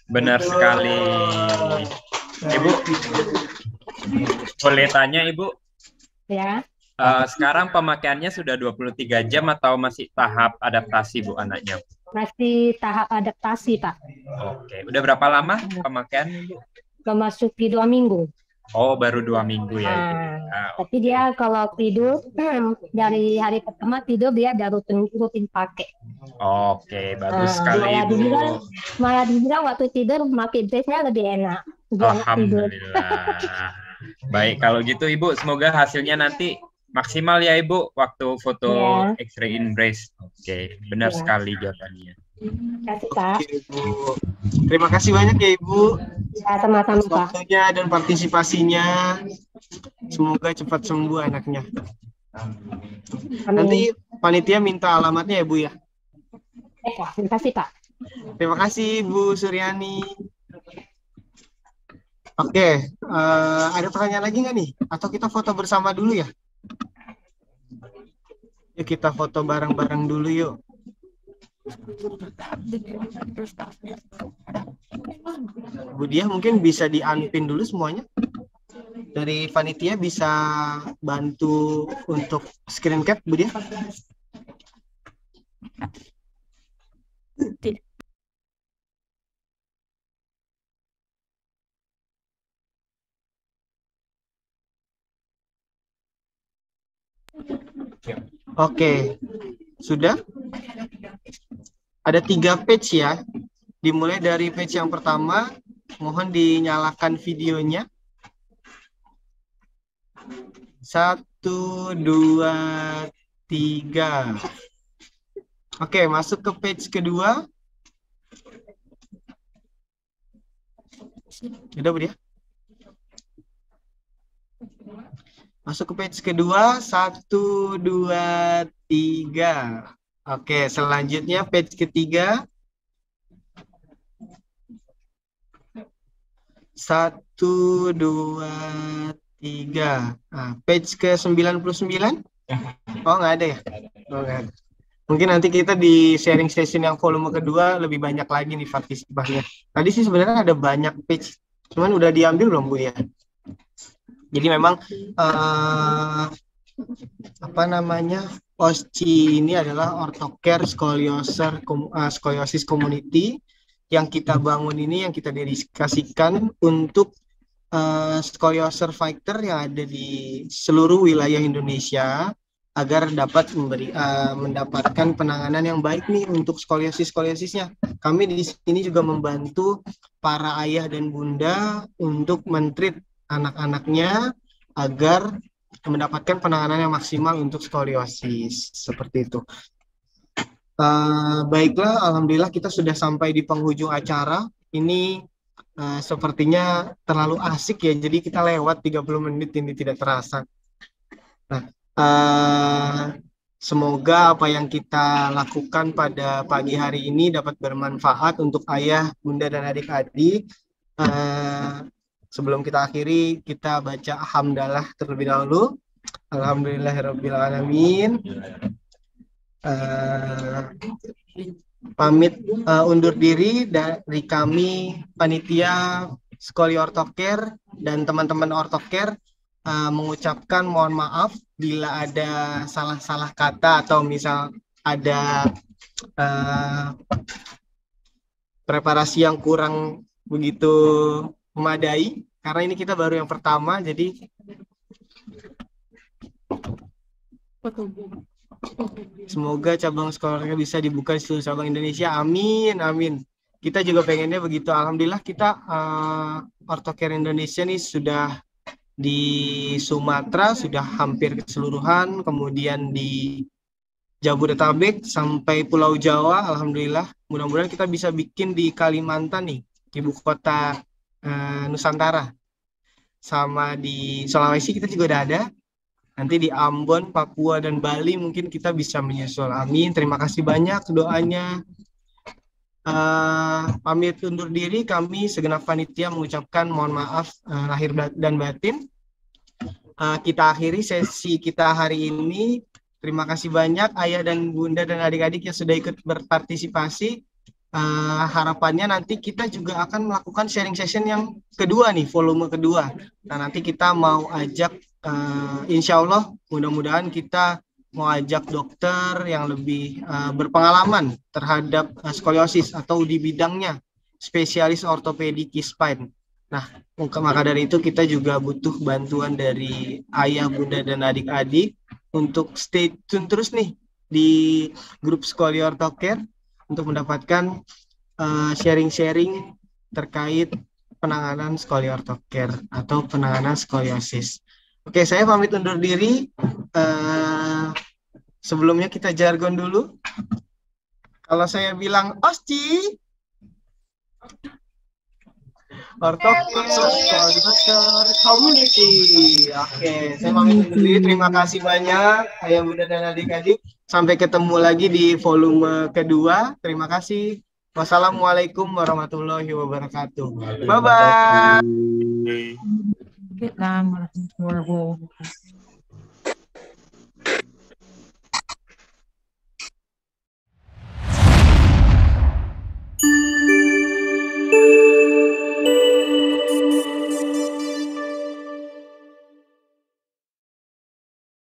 [SPEAKER 3] Benar sekali. Ibu, boleh tanya Ibu?
[SPEAKER 7] Ya.
[SPEAKER 3] Sekarang pemakaiannya sudah 23 jam atau masih tahap adaptasi Bu anaknya?
[SPEAKER 7] Masih tahap adaptasi, Pak.
[SPEAKER 3] Oke, udah berapa lama pemakaian Ibu?
[SPEAKER 7] Memasuki 2 minggu.
[SPEAKER 3] Oh, baru 2 minggu ya Ibu.
[SPEAKER 7] Tapi dia kalau tidur dari hari pertama tidur dia udah rutin pakai.
[SPEAKER 3] Oke, bagus sekali Ibu.
[SPEAKER 7] Malah dibilang waktu tidur makin brace-nya lebih enak.
[SPEAKER 3] Alhamdulillah. Baik, kalau gitu Ibu, semoga hasilnya nanti maksimal ya Ibu waktu foto X-ray in brace. Oke, benar sekali jawabannya.
[SPEAKER 7] Terima kasih Pak.
[SPEAKER 1] Oke, Bu. Terima kasih banyak ya Ibu.
[SPEAKER 7] Ya, sama-sama Pak.
[SPEAKER 1] Waktunya dan partisipasinya. Semoga cepat sembuh anaknya.
[SPEAKER 7] Amin.
[SPEAKER 1] Nanti panitia minta alamatnya ya Bu ya.
[SPEAKER 7] Terima kasih Pak.
[SPEAKER 1] Terima kasih Bu Suryani. Oke, ada pertanyaan lagi nggak nih? Atau kita foto bersama dulu ya? Yuk kita foto bareng-bareng dulu yuk. Bu Dia mungkin bisa di-unpin dulu semuanya. Dari panitia bisa bantu untuk screen cap Bu Dia. Oke, sudah? Ada 3 page ya. Dimulai dari page yang pertama. Mohon dinyalakan videonya. 1, 2, 3. Oke, masuk ke page kedua. Udah Bu Dia? Masuk ke page kedua, 1, 2, 3. Oke, selanjutnya page ketiga. 1, 2, 3. Nah, page ke 99? Oh, nggak ada ya? Oh, nggak ada. Mungkin nanti kita di sharing session yang volume kedua lebih banyak lagi nih partisipannya. Tadi sih sebenarnya ada banyak page, cuman udah diambil belum Bu ya? Jadi memang apa namanya, OSCI ini adalah Orthocare Scoliosis Community yang kita bangun ini, yang kita dedikasikan untuk scoliosis fighter yang ada di seluruh wilayah Indonesia agar dapat mendapatkan penanganan yang baik nih untuk skoliosisnya. Kami di sini juga membantu para ayah dan bunda untuk mentreat anak-anaknya agar mendapatkan penanganan yang maksimal untuk skoliosis seperti itu. Baiklah, alhamdulillah kita sudah sampai di penghujung acara. Ini sepertinya terlalu asik ya, jadi kita lewat 30 menit ini tidak terasa. Nah, semoga apa yang kita lakukan pada pagi hari ini dapat bermanfaat untuk ayah, bunda, dan adik-adik. Sebelum kita akhiri, kita baca hamdalah terlebih dahulu. Alhamdulillahirrabbilalamin. Pamit undur diri dari kami panitia Skoli Orthocare dan teman-teman Orthocare, mengucapkan mohon maaf bila ada salah-salah kata atau misal ada preparasi yang kurang begitu memadai, karena ini kita baru yang pertama, jadi semoga cabang sekolahnya bisa dibuka di seluruh cabang Indonesia. Amin, amin. Kita juga pengennya begitu. Alhamdulillah kita Orthocare Indonesia nih sudah di Sumatera sudah hampir keseluruhan, kemudian di Jabodetabek sampai Pulau Jawa. Alhamdulillah, mudah-mudahan kita bisa bikin di Kalimantan nih, ibu kota Nusantara, sama di Sulawesi kita juga udah ada. Nanti di Ambon, Papua, dan Bali mungkin kita bisa menyusul. Amin. Terima kasih banyak doanya. Pamit undur diri, kami segenap panitia mengucapkan mohon maaf lahir dan batin. Kita akhiri sesi kita hari ini. Terima kasih banyak ayah dan bunda dan adik-adik yang sudah ikut berpartisipasi. Harapannya nanti kita juga akan melakukan sharing session yang kedua nih, volume kedua. Nah, nanti kita mau ajak, insya Allah mudah-mudahan kita mau ajak dokter yang lebih berpengalaman terhadap skoliosis atau di bidangnya, spesialis ortopedik spine. Nah, maka dari itu kita juga butuh bantuan dari ayah, bunda, dan adik-adik untuk stay tune terus nih di grup Skoli Orthocare untuk mendapatkan sharing-sharing terkait penanganan Skoli Orthocare atau penanganan skoliosis. Oke, saya pamit undur diri. Sebelumnya kita jargon dulu. Kalau saya bilang OSCI, Orthocare Community. Oke, saya pamit undur diri. Terima kasih banyak ayah, bunda, dan adik-adik. Sampai ketemu lagi di volume kedua. Terima kasih. Wassalamualaikum warahmatullahi wabarakatuh. Bye-bye.
[SPEAKER 8] Vietnam.